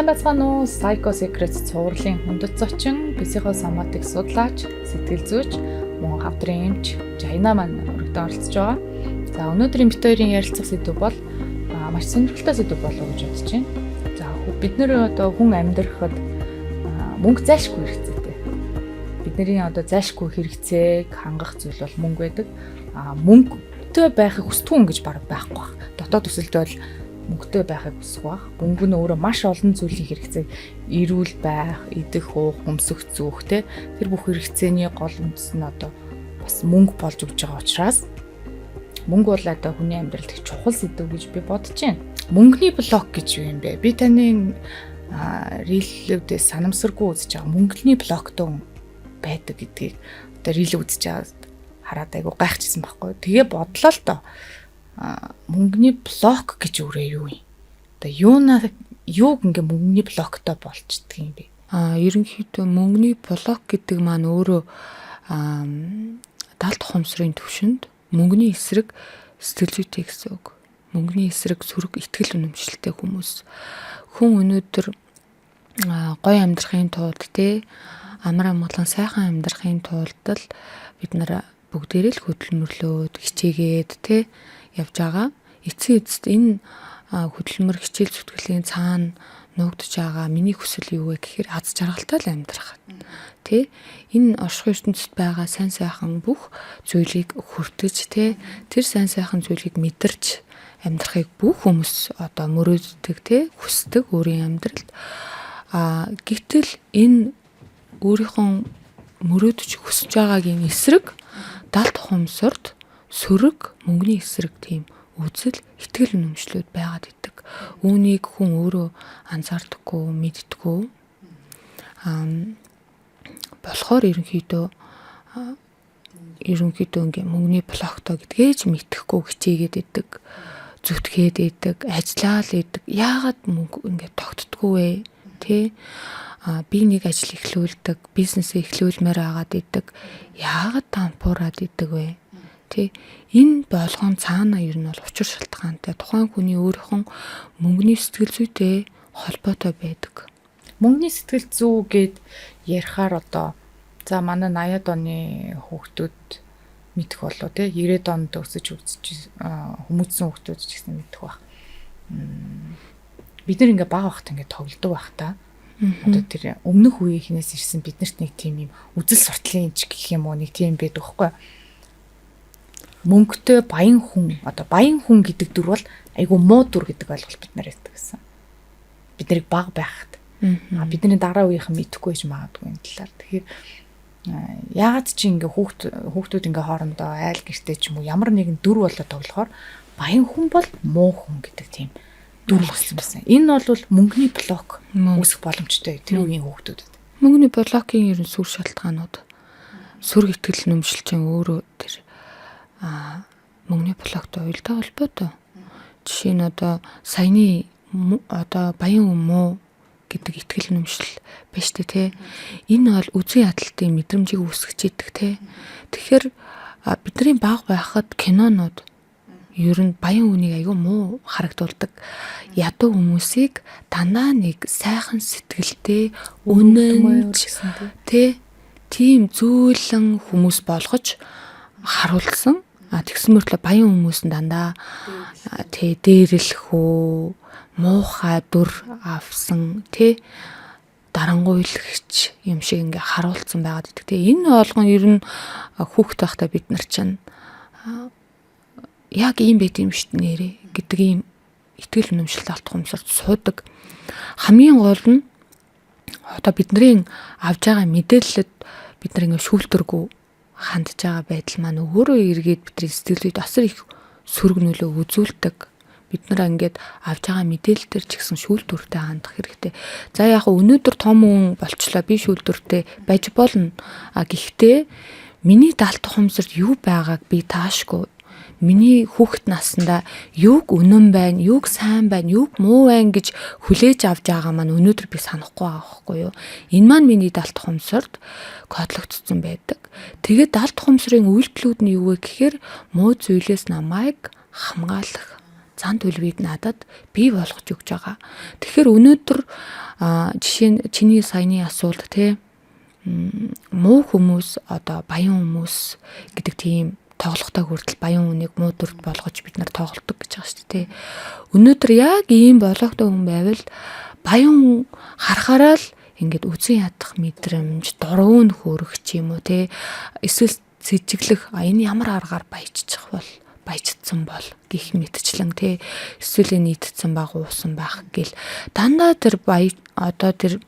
Сайн байцгаана уу? Psycho Secrets цувралын хүндэт зочин, психосоматик судлаач, сэтгэл зүйч, мөн хавдрын эмч Жайна маань өргөдөө оролцож байгаа. За өнөөдрийн бит хоёрын ярилцах сэдв бол маш сонирхолтой сэдв болов уу гэж бодож байна. За бид нэр одоо хүн амьдрахад мөнгө зайлшгүй хэрэгцээтэй. Бидний одоо зайлшгүй хэрэгцээг хангах зүйл бол мөнгө байдаг. Мөнгөтэй байхыг хүсдэг хүн гэж баг байхгүй баг. Дотоод төсөлд бол мөнгөтэй байхыг хүсэх баг. Мөнгө нь өөрөө маш олон зүйлийн хэрэгцээ, эрүүл байх, идэх, уух, өмсөх, зүүх те тэр бүх хэрэгцээний гол үндэс нь одоо бас мөнгө болж өгч байгаа учраас мөнгө бол одоо хүний амьдралд их чухал сэдв гэж би бодож байна. Мөнгөний блок гэж юу юм бэ? Би таны рилүүдээс санамсаргүй үзэж байгаа мөнгөний блоктой байдаг гэдгийг одоо рил үзэж байгаа хараад айгу гайхчихсан байхгүй. Тэгээ бодлоо л доо. Мөнгөний блок гэж өөрөө юу юм? Одоо юуг ингээ мөнгөний блоктой болчдөг юм бэ? Ерөнхийдөө мөнгөний блок гэдэг маань өөрөө далд ухамсарын төвшөнд мөнгөний эсрэг сэтгэл зүйтэй гэсэн үг. Мөнгөний эсрэг сөрөг итгэл үнэмшилтэй хүмүүс. Хүн өнөөдөр гоё амьдрахын тулд амар амгалан сайхан амьдрахын тулд л бид нар бүгдээрээ л хөдөлмөрлөөд хичээгээд явж байгаа. Эцсийн эцэст энэ хөдөлмөр хичээл зүтгэлийн цаана нуугдж байгаа миний хүсэл юу вэ гэхээр аз жаргалтай л амьдрах. Энэ оршихуй ертөнцид байгаа сайн сайхан бүх зүйлийг хүртэж тэр сайн сайхан зүйлийг мэдэрч амьдрахыг бүх хүмүүс одоо мөрөөддөг хүсдэг өөрийн амьдралд. Гэтэл энэ өөрийнхөө мөрөөдөж хүсэж байгаагийн эсрэг далд ухамсарт сөрөг мөнгөний эсрэг тийм үзэл итгэл үнэмшлүүд байгаад идэг. Үүнийг хүн өөрөө анзаардаггүй, мэддэггүй. Болохоор ерөнхийдөө ингээ мөнгөний блоктой гэдгээ ч мэдхгүй хичээгээд идэг, зүтгээд идэг, ажиллаад идэг. Яагаад мөнгө ингээ тогтдоггүй вэ? Би нэг ажил эхлүүлдэг, бизнесээ эхлүүлмээр агаад идэг. Яагаад тампуураад идэг вэ? Энэ болгоон цаана ер нь бол учир шалтгаантай тухайн хүний өөрийнхөө мөнгөний сэтгэл зүйтэй холбоотой байдаг. Мөнгөний сэтгэл зүй гэд ярихаар одоо за манай 80-ад оны хүүхдүүд мэдэх болоо 90-ад онд өсөж хүмүүжсэн хүүхдүүд ч гэсэн мэдэх баг. Бид нар ингээ бага багт ингээ тоглодог байх та. Одоо тэр өмнөх үеийнхнээс ирсэн биднэрт нэг тийм юм үзэл суртлын ч гэх юм уу нэг тийм байдаг байхгүй. Мөнгөтэй баян хүн гэдэг дүр бол айгу муу дүр гэдэг ойлголт бид нар ярьдаг гэсэн. Бид нарыг бага байхад бидний дараа үеийнхэн мэдэхгүй ч магадгүй энэ талаар. Тэгэхээр яагаад ч ингээ хүүхдүүд ингээ хоорондоо айл гэртээ ч юм уу ямар нэгэн дүр болоод тоглохоор баян хүн бол муу хүн гэдэг тийм дүр болсон байсан. Энэ бол мөнгөний блок үүсэх боломжтой тэр үеийн хүүхдүүдэд. Мөнгөний блокийн ерөн сүр шалтгаанууд сөрөг итгэл үнэмшилчин өөрөө тэр мөнгөний блоктой уялдаа холбоотой. Жишээ нь одоо саяны одоо баян муу гэдэг итгэл үнэмшил байна шүү дээ. Энэ бол үзэн ядалтын мэдрэмжийг үүсгэж идэг Тэгэхээр бидний бага байхад кинонууд ер нь баян үнийг аягүй муу харагдуулдаг. Ядуу хүмүүсийг дандаа нэг сайхан сэтгэлтэй, үнэнч тийм зөөлөн хүмүүс болгож харуулсан. Тэгсэн мөртлөө баян хүмүүс нь дандаа дээрлэхүү, муухай дүр авсан дарангуйлагч юм шиг ингээ харуулсан байгаад идэг. Энэ болгон ер нь хүүхэд байхдаа бид нар чинь яг ийм байт юм шүү дээ гэдэг ийм итгэл үнэмшилт алт хумсарт суудаг. Хамгийн гол нь одоо бидний авж байгаа мэдээлэлд бид нар ингээ шүүлтэргүй хандж байгаа байдал маань өөрөө эргээд бидний сэтгэл зүйд асар их сөрөг нөлөө үзүүлдэг. Бид нар ингээд авж байгаа мэдээлэл төр ч гэсэн шүүлтүртэй хандах хэрэгтэй. За яг өнөөдөр том хүн болчлоо би шүүлтүртэй байж болно. Гэхдээ миний далд ухамсарт юу байгааг би таашгүй. Миний хүүхэд наснда юуг үнэн байна, юуг сайн байна, юуг муу байна гэж хүлээж авч байгаа маань өнөөдөр би санахгүй байгаа байхгүй юу? Энэ маань миний далд ухамсарт кодлогдсон байдаг. Тэгээд далд ухамсарын үйлдэлүүд нь юу вэ гэхээр муу зүйлээс намайг хамгаалах. зан төлөвийг надад бий болгож өгч байгаа. Тэгэхээр өнөөдөр жишээ нь чиний саяны асуулт те муу хүмүүс одоо баян хүмүүс гэдэг тийм тоглохтой хүртэл баян хүнийг муу дүрд болгож бид нар тоглодог гэж байгаа шүү дээ. Өнөөдөр яг ийм болготой хүн байвал баян харахаараа л ингээд үзэн ядах мэдрэмж, дуруу нөхөрөх ч юм уу те эсвэл сэжиглэх энэ ямар аргаар баяжчих бол баяжцсан бол гих мэдчлэн те эсвэл нийтцсэн баг уусан байх гэл дандаа тэр одоо тэр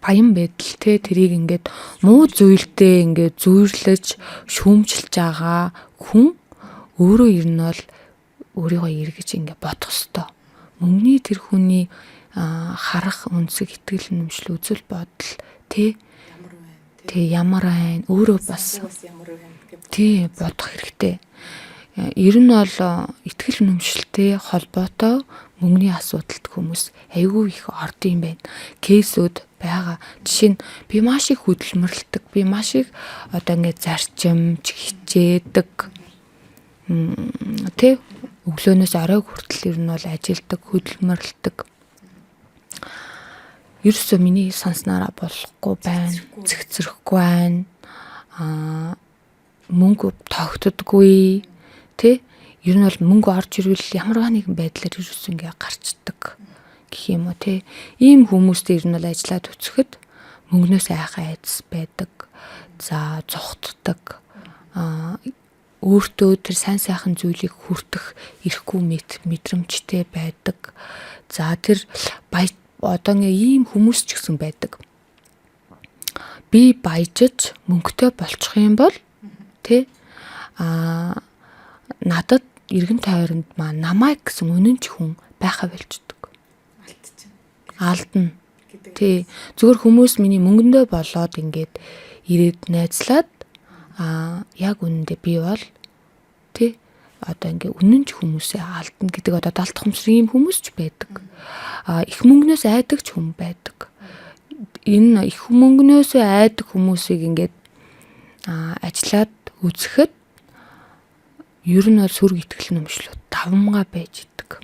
баян байдал те тэрийг ингээд муу зүйлдээ ингээд зүйрлэж шүүмжилж байгаа хүн өөрөө ер нь бол өөрийгөө эргэж ингээд бодох ёстой. Мөнгөний тэр хүний харах үнсэг итгэл үнэмшил үзэл бодол те ямар байна өөрөө бас тий бодох хэрэгтэй. Ер нь бол итгэл үнэмшилтэй холбоотой мөнгөний асуудалд хүмүүс айгүй их орд юм байна. Кейсүүд байгаа. Жишээ нь би маш их хөдөлмөрлөдөг. Би маш их одоо ингээд зарчимж хичээдэг. Тэ өглөөнөөс орой хүртэл ер нь бол ажилдаг, хөдөлмөрлөдөг. Ерөөсөө миний санснараа болохгүй байна. Цэгцэрэхгүй байна. Мөнгө тогтдоггүй. Тэ ер нь бол мөнгө орж ирвэл ямар нэгэн байдлаар ерөөсөө ингээ гарчдаг гэх юм уу те. Ийм хүмүүстэй ер нь бол ажиллаад үцхэд мөнгнөөс айхаа айдас байдаг. За зүхтдэг. Өөртөө тэр сайн сайхан зүйлийг хүртэх эрхгүй мэдрэмжтэй байдаг. За тэр одоо ийм хүмүүс ч гэсэн байдаг. Би баяжж мөнгөтэй болчих юм бол тэ надад эргэн тойронд намайг гэсэн үнэнч хүн байхаа болждөг. Алдна. Тий. Зүгээр хүмүүс миний мөнгөндөө болоод ингээд ирээд найзлаад яг үнэндээ би бол тий одоо ингээ үнэнч хүмүүсээ алдна гэдэг одоо далд хумсрын юм хүмүүс ч байдаг. Их мөнгнөөс айдаг ч хүн байдаг. Энэ их мөнгнөөс айдаг хүмүүсийг ингээд ажиллаад үзэхэд ер нь бол сүрэг итгэл үнэмшлүүд давмгаа байж идэг.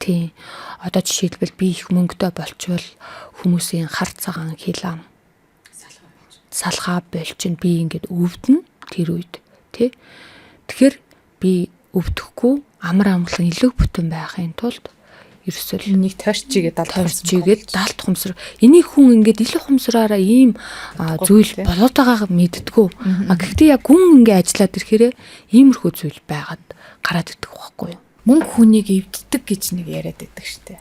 Тий. Одоо жишээлбэл би их мөнгөтэй болчвол хүмүүсийн хар цагаан хилам салхаа болчин би ингээд өвдөн тэр үед тий. Тэгэхээр би өвдөхгүй амар амгалан илүү бүтэн байхын тулд ерөөсөө энийг тойрчигээд далд хумсар энийг хүн ингээд илүү хумсраараа ийм зүйл болоод байгааг мэддэггүй. Гэхдээ яг хүн ингээд ажиллаад ирэхээр иймэрхүү зүйл байгаад гараад идэх байхгүй юу? Мөнгө хүнийг эвддэг гэж нэг яриад байдаг штэ.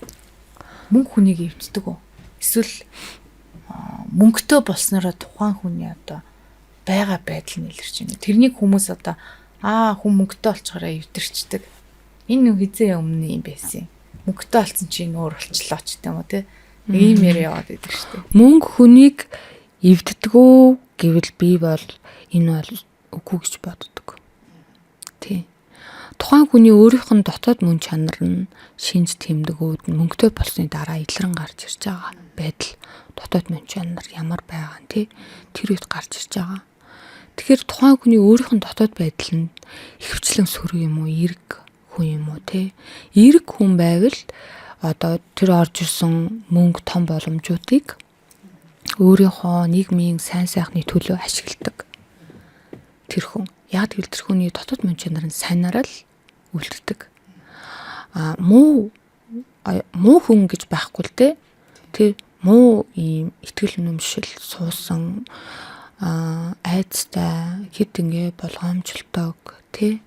Мөнгө хүнийг эвддэг үү? Эсвэл мөнгөтэй болсноороо тухайн хүний одоо байгаа байдал нь илэрч байна. Тэрнийг хүмүүс одоо хүн мөнгөтэй болчоороо эвдэрчдэг. Энэ хизээ өмнө юм байсан юм. Мөнгөтэй болсон чинь өөр болчлоо ч гэдэм үү те. Ийм яриа яваад байдаг штэ. Мөнгө хүнийг эвддэг үү гэвэл би бол энэ бол үгүй гэж боддог. Тий. Тухайн хүний өөрийнх нь дотоод мөн чанар нь шинж тэмдгүүд нь мөнгөтэй болсны дараа илрэн гарч ирж байгаа байдал дотоод мөн чанар ямар байгаа нь тий тэр үед гарч ирж байгаа. Тэгэхээр тухайн хүний өөрийнх нь дотоод байдал нь ихэвчлэн сөрөг юм уу, эрг хүн юм уу тий. Эрг хүн байвал одоо тэр орж ирсэн мөнгө том боломжуудыг өөрийнхөө нийгмийн сайн сайхны төлөө ашигладаг. Тэр хүн яг тэр хүний дотоод мөн чанар нь сайнараа л үлддэг. Муу хүн гэж байхгүй л дээ. Тэ муу ийм итгэл үнэмшил суусан айцтай хэд ингээ болгоомжлдог тэ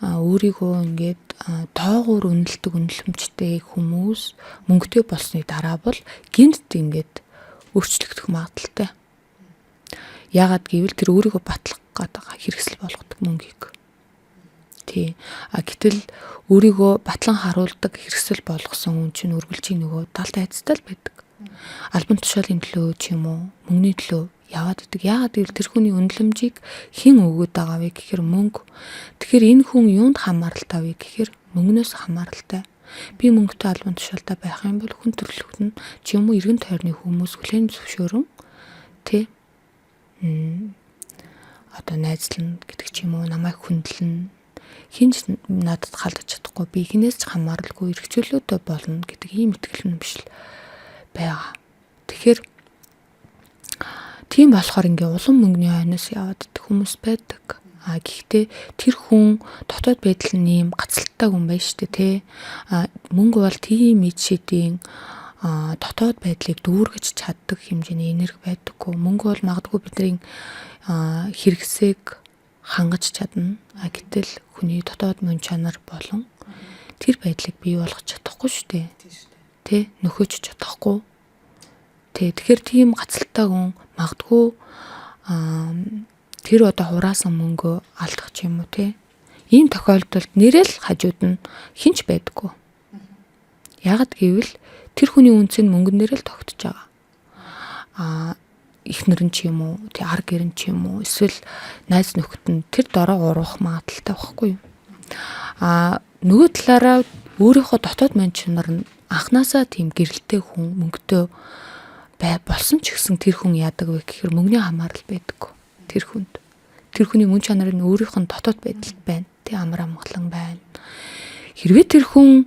өөрийгөө ингээд доогуур үнэлдэг үнэлэмжтэй хүмүүс мөнгөтэй болсны дараа бол гинт ингээд өөрчлөгдөх магадaltaй. Яагаад гэвэл тэр өөрийгөө батлах гэдэг хэрэгсэл болгодог мөнгийг. Тий. Гэтэл өөрийгөө батлан харуулдаг хэрэгсэл болгосон хүн чинь үргэлжийн нөгөө талд айцтай л байдаг. Албан тушаалын төлөө ч юм уу, мөнгөний төлөө яваад идэг. Яагаад гэвэл тэр хүний үнэлэмжийг хэн өгөөд байгаа вэ гэхээр мөнгө. Тэгэхээр энэ хүн юунд хамааралтай вэ гэхээр мөнгнөөс хамааралтай. Би мөнгөтэй албан тушаалтай байх юм бол хүн төрлөختн ч юм уу эргэн тойрны хүмүүс хүлээн зөвшөөрөн тий. Одоо найзлна гэдэг ч юм уу намайг хүндлэн хинж надад халдаж чадахгүй, би хинээс ч хамааралгүй эрхчлөөтэй болно гэдэг ийм итгэл үнэмшил байгаа. Тэгэхээр тийм болохоор ингээ улам мөнгөний хойноос яваад идэх хүмүүс байдаг. Гэхдээ тэр хүн дотоод байдал нь ийм гацалттай хүн байна шүү дээ, тий. Мөнгө бол тийм эд шидийн дотоод байдлыг дүүргэж чаддаг хэмжээний энерги байдаггүй. Мөнгө бол магадгүй бидний хэрэгсээг хангаж чадна. Гэтэл хүний дотоод мөн чанар болон тэр байдлыг бий болгож чадахгүй шүү дээ. Тэ нөхөж чадахгүй. Тэгэхээр тийм гацалтай хүн магадгүй тэр одоо хураасан мөнгөө алдах ч юм уу, те. Ийм тохиолдолд нэрэл хажууд нь хинч байдаггүй. Ягд гэвэл тэр хүний үнц нь мөнгөн нэрэл тогтож байгаа. Эхнэр нь ч юм уу, тий ар гэр нь ч юм уу, эсвэл найз нөхөд нь тэр дороо урах магадaltaй байхгүй юу? Нөгөө талаараа өөрийнхөө дотоод мөн чанар нь анханасаа тийм гэрэлтэй хүн, мөнгөтэй болсон ч гэсэн тэр хүн яадаг вэ гэхээр мөнгөний хамаарал байдаггүй. Тэр хүнд. Тэр хүний мөн чанар нь өөрийнх нь дотоод байдалд байна. Тий амар амгалан байна. Хэрвээ тэр хүн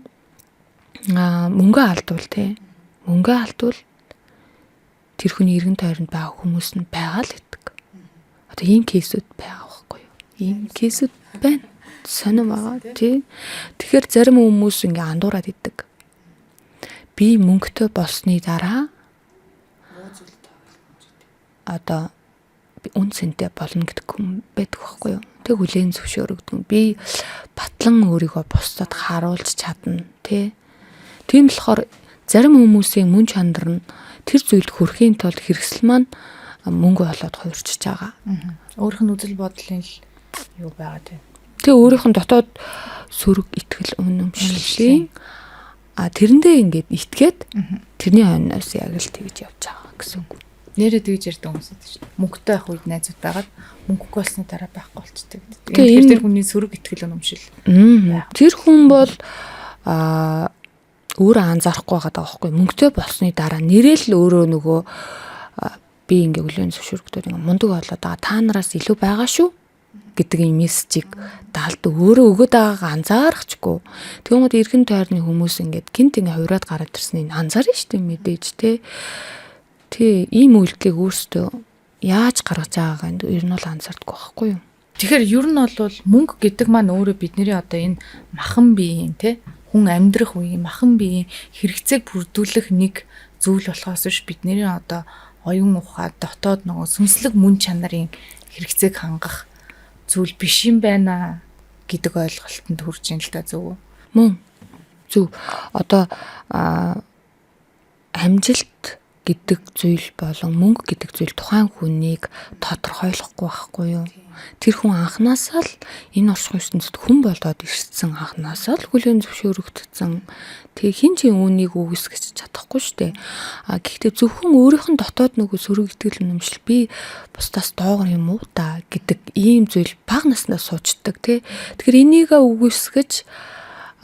мөнгө алдвал, тий мөнгө алдвал тэр хүний эргэн тойронд байгаа хүмүүс нь байгаа л гэдэг. Одоо ийм кейсүүд байгаа байхгүй юу? Ийм кейсүүд байна. Сонирм байгаа тий. Тэгэхээр зарим хүмүүс ингээ андуураад идэг. Би мөнгөтэй болсны дараа одоо үнцэнтэй болно гэдэг хүн байдаг байхгүй юу? Тэг хүлээн зөвшөөрөгдөв. Би батлан өөрийгөө бусдад харуулж чадна, тий. Тийм болохоор зарим хүмүүсийн мөн чанар нь тэр зүйлд хүрэхийн тулд хэрэгсэл маань мөнгө болоод хувирчиж байгаа. Өөрийнх нь үзэл бодлын юу байгаад байна. Тэг өөрийнх нь дотоод сөрөг итгэл үнэмшлийн тэрэндээ ингээд итгээд тэрний хойноос яг л тэгж явж байгаа гэсэн үг. Нэрээ тэгж ярьдаг хүмүүс байдаг шүү дээ. Мөнгөтэй байх үед найзууд байгаад мөнгөгүй болсны дараа байхгүй болчтой гэдэг. Тэгэхээр тэр хүний сөрөг итгэл үнэмшил. Тэр хүн бол өөрөө анзаарахгүй байгаа даахгүй. Мөнгөтэй болсны дараа нэрэл өөрөө нөгөө би ингээ хүлээн зөвшөөрөгдөд ингээ мундаг болоод байгаа. Та нараас илүү байгаа шүү гэдэг юм мессежийг даалд өөрөө өгöd байгаагаа анзаарахгүй. Тэгмэд эргэн тойрны хүмүүс ингээд гинт ингээ хувраад гараад ирснийг анзаарна шүү дээ мэдээж те. Тий ийм үйлдэлийг өөрсдөө яаж гаргаж байгаагаа ер нь бол анзаардаггүй байхгүй юу. Тэгэхээр ер нь бол мөнгө гэдэг маань өөрөө бидний одоо энэ махан биеийн те хүн амьдрах үеийн махан биеийн хэрэгцээг бүрдүүлэх нэг зүйл болохоос биш бидний одоо оюун ухаан дотоод нөгөө сүнслэг мөн чанарын хэрэгцээг хангах зүйл биш юм байна гэдэг ойлголтод хүрч ин л та зөв үү? Мөн зөв. Одоо амжилт гэдэг зүйл болон мөнгө гэдэг зүйл тухайн хүнийг тодорхойлохгүй байхгүй юу? Тэр хүн анханасаа л энэ оршихуй ертөнцид хүн болоод ирсэн анханасаа л хүлээн зөвшөөрөгдсөн. Тэг хин ч үүнийг үгүйсгэж чадахгүй штэ. Гэхдээ зөвхөн өөрийнх нь дотоод нөгөө сөрөг итгэл үнэмшил би бусдаас доогор юм уу та гэдэг ийм зүйл бага наснаас суучдаг тий. Тэгэхээр энийг үгүйсгэж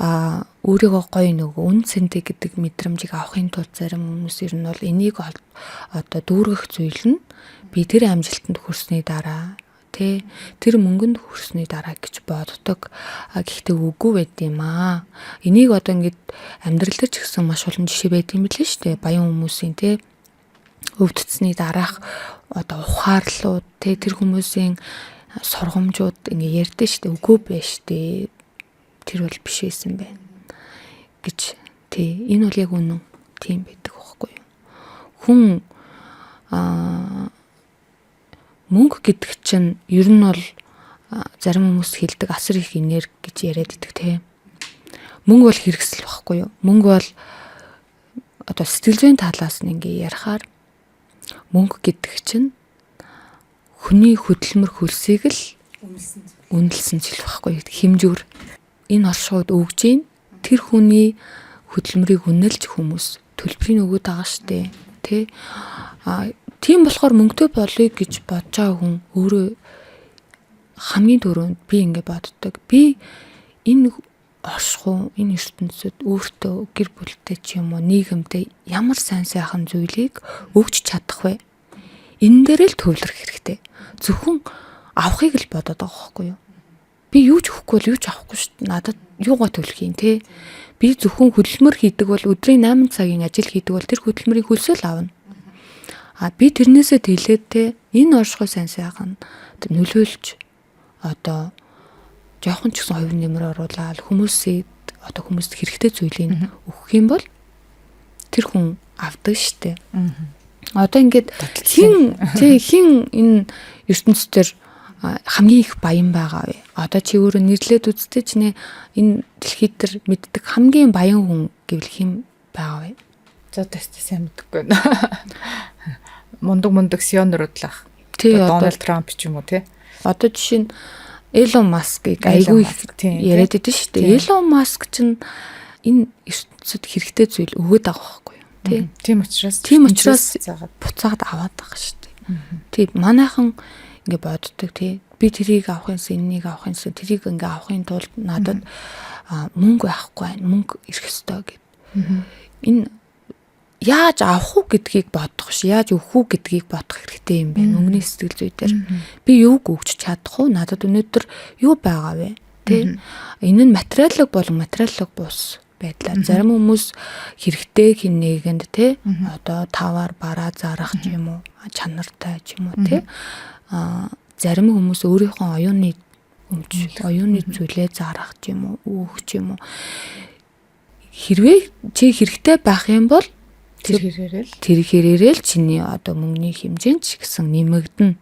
өөрийгөө гоё нөгөө үн цэнтэй гэдэг мэдрэмжийг авахын тулд зарим хүмүүс ер нь бол энийг одоо дүүргэх зүйл нь би тэр амжилтанд хүрсний дараа тий тэр мөнгөнд хүрсний дараа гэж боддог. Гэхдээ үгүй байд юм аа. Энийг одоо ингээд амьдрал дээр ч гэсэн маш олон жишээ байд юм билээ шүү дээ. Баян хүмүүсийн тий өвдцсний дараах одоо ухаарлууд тий тэр хүмүүсийн сургамжууд ингээд ярьдээ шүү дээ. Үгүй байж дээ. Тэр бол биш байсан байна гэж тий энэ бол яг үнэн тийм байдаг байхгүй юу. Хүн мөнгө гэдэг чинь ер нь бол зарим хүмүүс хэлдэг асар их энерги гэж яриад идэг тий. Мөнгө бол хэрэгсэл байхгүй юу. Мөнгө бол одоо сэтгэл зүйн талаас нь ингээ ярихаар мөнгө гэдэг чинь хүний хөдөлмөр хөлсийг л үнэлсэн зүйл байхгүй юу. Хэмжүүр энэ оршууд өгж ийн тэр хүний хөдөлмөрийг үнэлж хүмүүс төлбөрийг өгöd байгаа штэ тий. Тийм болохоор мөнгөтэй болъё гэж бодож байгаа хүн өөрөө хамгийн түрүүнд би ингэ боддог. Би энэ оршихуй энэ ертөнцид өөртөө гэр бүлтэй ч юм уу нийгэмдээ ямар сайн сайхан зүйлийг өгч чадах вэ? Энэ дээр л төвлөрөх хэрэгтэй. Зөвхөн авахыг л бодоод байгаа байхгүй юу? Би юу ч өгөхгүй бол юу ч авахгүй шүү дээ. Надад юугаа төлөх юм те. Би зөвхөн хөдөлмөр хийдэг бол өдрийн 8 цагийн ажил хийдэг бол тэр хөдөлмөрийн хөлсөөл авна. Би тэрнээсээ тэлээд те энэ оршихуй сайн сайхан нөлөөлж одоо жоохон ч гэсэн хувь нэмэр оруулаад хүмүүсд хэрэгтэй зүйлийг өгөх юм бол тэр хүн авдаг штэ. Одоо ингээд хин энэ ертөнцийн хамгийн их баян байгаа вэ? Одоо чи өөрөө нэрлээд үзтээ чи энэ дэлхийд төр мэддэг хамгийн баян хүн гэвэл хэн байгаа вэ? За тэстэй сайн мэдгүй байна. Мундаг сионерууд л ах. Дональд Трамп ч юм уу те. Одоо жишээ нь Элон Маскыг айгүй яриад идэв шүү дээ. Элон Маск чинь энэ ертөнцид хэрэгтэй зүйл өгөөд байгаа байхгүй юу? Тийм учраас буцаад аваад байгаа шүү дээ. Тийм манайхан ингээ боддог тий. Би тэрийг авах юмсан, энийг авах юмсан, тэрийг ингээ авахын тулд надад мөнгө байхгүй байна. Мөнгө ирэх ёстой гэд. Энэ яаж авах уу гэдгийг бодох ш. Яаж өгөх үү гэдгийг бодох хэрэгтэй юм байна. Мөнгөний сэтгэл зүй дээр. Би юуг өгч чадах уу? Надад өнөөдөр юу байгаа вэ? Тэ? Энэ нь материалог болон материалог бус байдлаар зарим хүмүүс хэрэгтэй хин нэгэнд тэ одоо таваар бараа зарах юм уу? Чанартай ч юм уу тэ? Зарим хүмүүс өөрийнхөө оюуны зүйлээ зарах юм уу, өөх юм уу. Хэрвээ чи хэрэгтэй байх юм бол тэр хэрээрээ л чиний одоо мөнгөний хэмжээ ч гэсэн нэмэгдэнэ.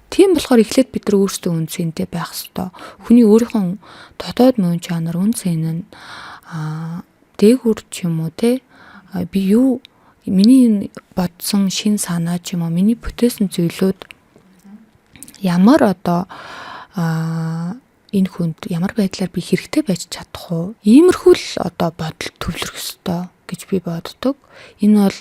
Тийм болохоор эхлээд бид нар өөрсдөө үнцэнтэй байх ёстой. Хүний өөрийнхөө дотоод мөн чанар үнцэн нь дээгүр ч юм уу те би юу миний бодсон шин санаа ч юм уу миний бүтээсэн зүйлүүд ямар одоо энэ хүнд ямар байдлаар би хэрэгтэй байж чадах уу? Иймэрхүү л одоо бодол төвлөрөх ёстой гэж би боддог. Энэ бол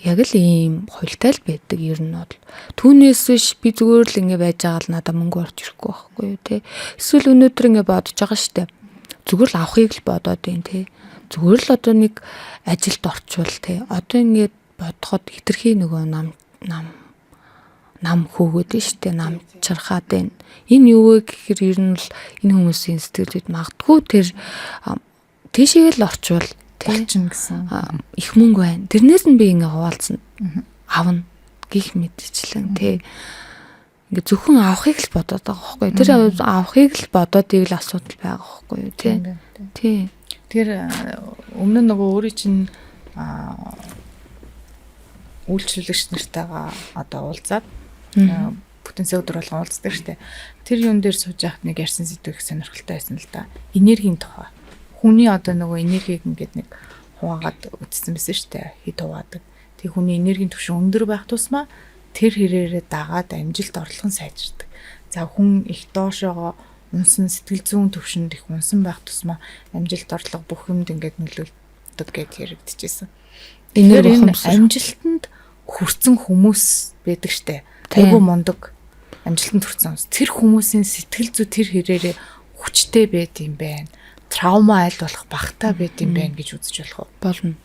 яг л ийм хуйлтай л байдаг ер нь бол. Түүнээс биш би зүгээр л ингэ байж байгаа л надад мөнгө орж ирэхгүй байхгүй юу те. Эсвэл өнөөдөр ингэ бодож байгаа штэ. Зүгээр л авахыг л бодоод юм те. Зүгээр л одоо нэг ажилд орчвол те. Одоо ингэ бодоход хитрхи нөгөө нам хөөгөөд штэ нам чархаад байна. Энэ юу вэ гэхээр ер нь л энэ хүмүүсийн сэтгэл зүйд магадгүй тэр тийшээ л орчвол болчихно гэсэн их мөнгө байна. Тэрнээс нь би ингээ хуваалцсан авна гих мэдчихлэн тий. Ингээ зөвхөн авахыг л бодоод байгаа байхгүй. Тэр авахыг л бодоод ийг л асуудал байгаа байхгүй юу тий. Тий. Тэр өмнө нөгөө өөрийн чинь үйлчлүүлэгч нартайгаа одоо уулзаад бүтэнсээ өдөр болгон уулздаг штэ. Тэр юун дээр сууж яхад нэг ярьсан сэдв их сонирхолтой байсан л да. Энергийн тухай. Хүний одоо нөгөө энергийг ингээд нэг хуваагаад үтцсэн байсан штэ. Хит хуваадаг. Тэг хүний энергийн түвшин өндөр байх тусмаа тэр хэрээрээ дагаад амжилт орлого нь сайжирдаг. За хүн их доошоогоо унсан сэтгэл зүйн түвшинд их унсан байх тусмаа амжилт орлого бүх юмд ингээд нөлөөлдөг гэж яригдчихсэн. Энэ амжилтанд хүрсэн хүмүүс байдаг штэ. Айгуу мундаг амжилтанд хүрсэн хүмүүс. Тэр хүмүүсийн сэтгэл зүй тэр хэрээрээ хүчтэй байд юм байна. Траума айл болох багтаа байд юм байна гэж үзэж болох уу? Болно.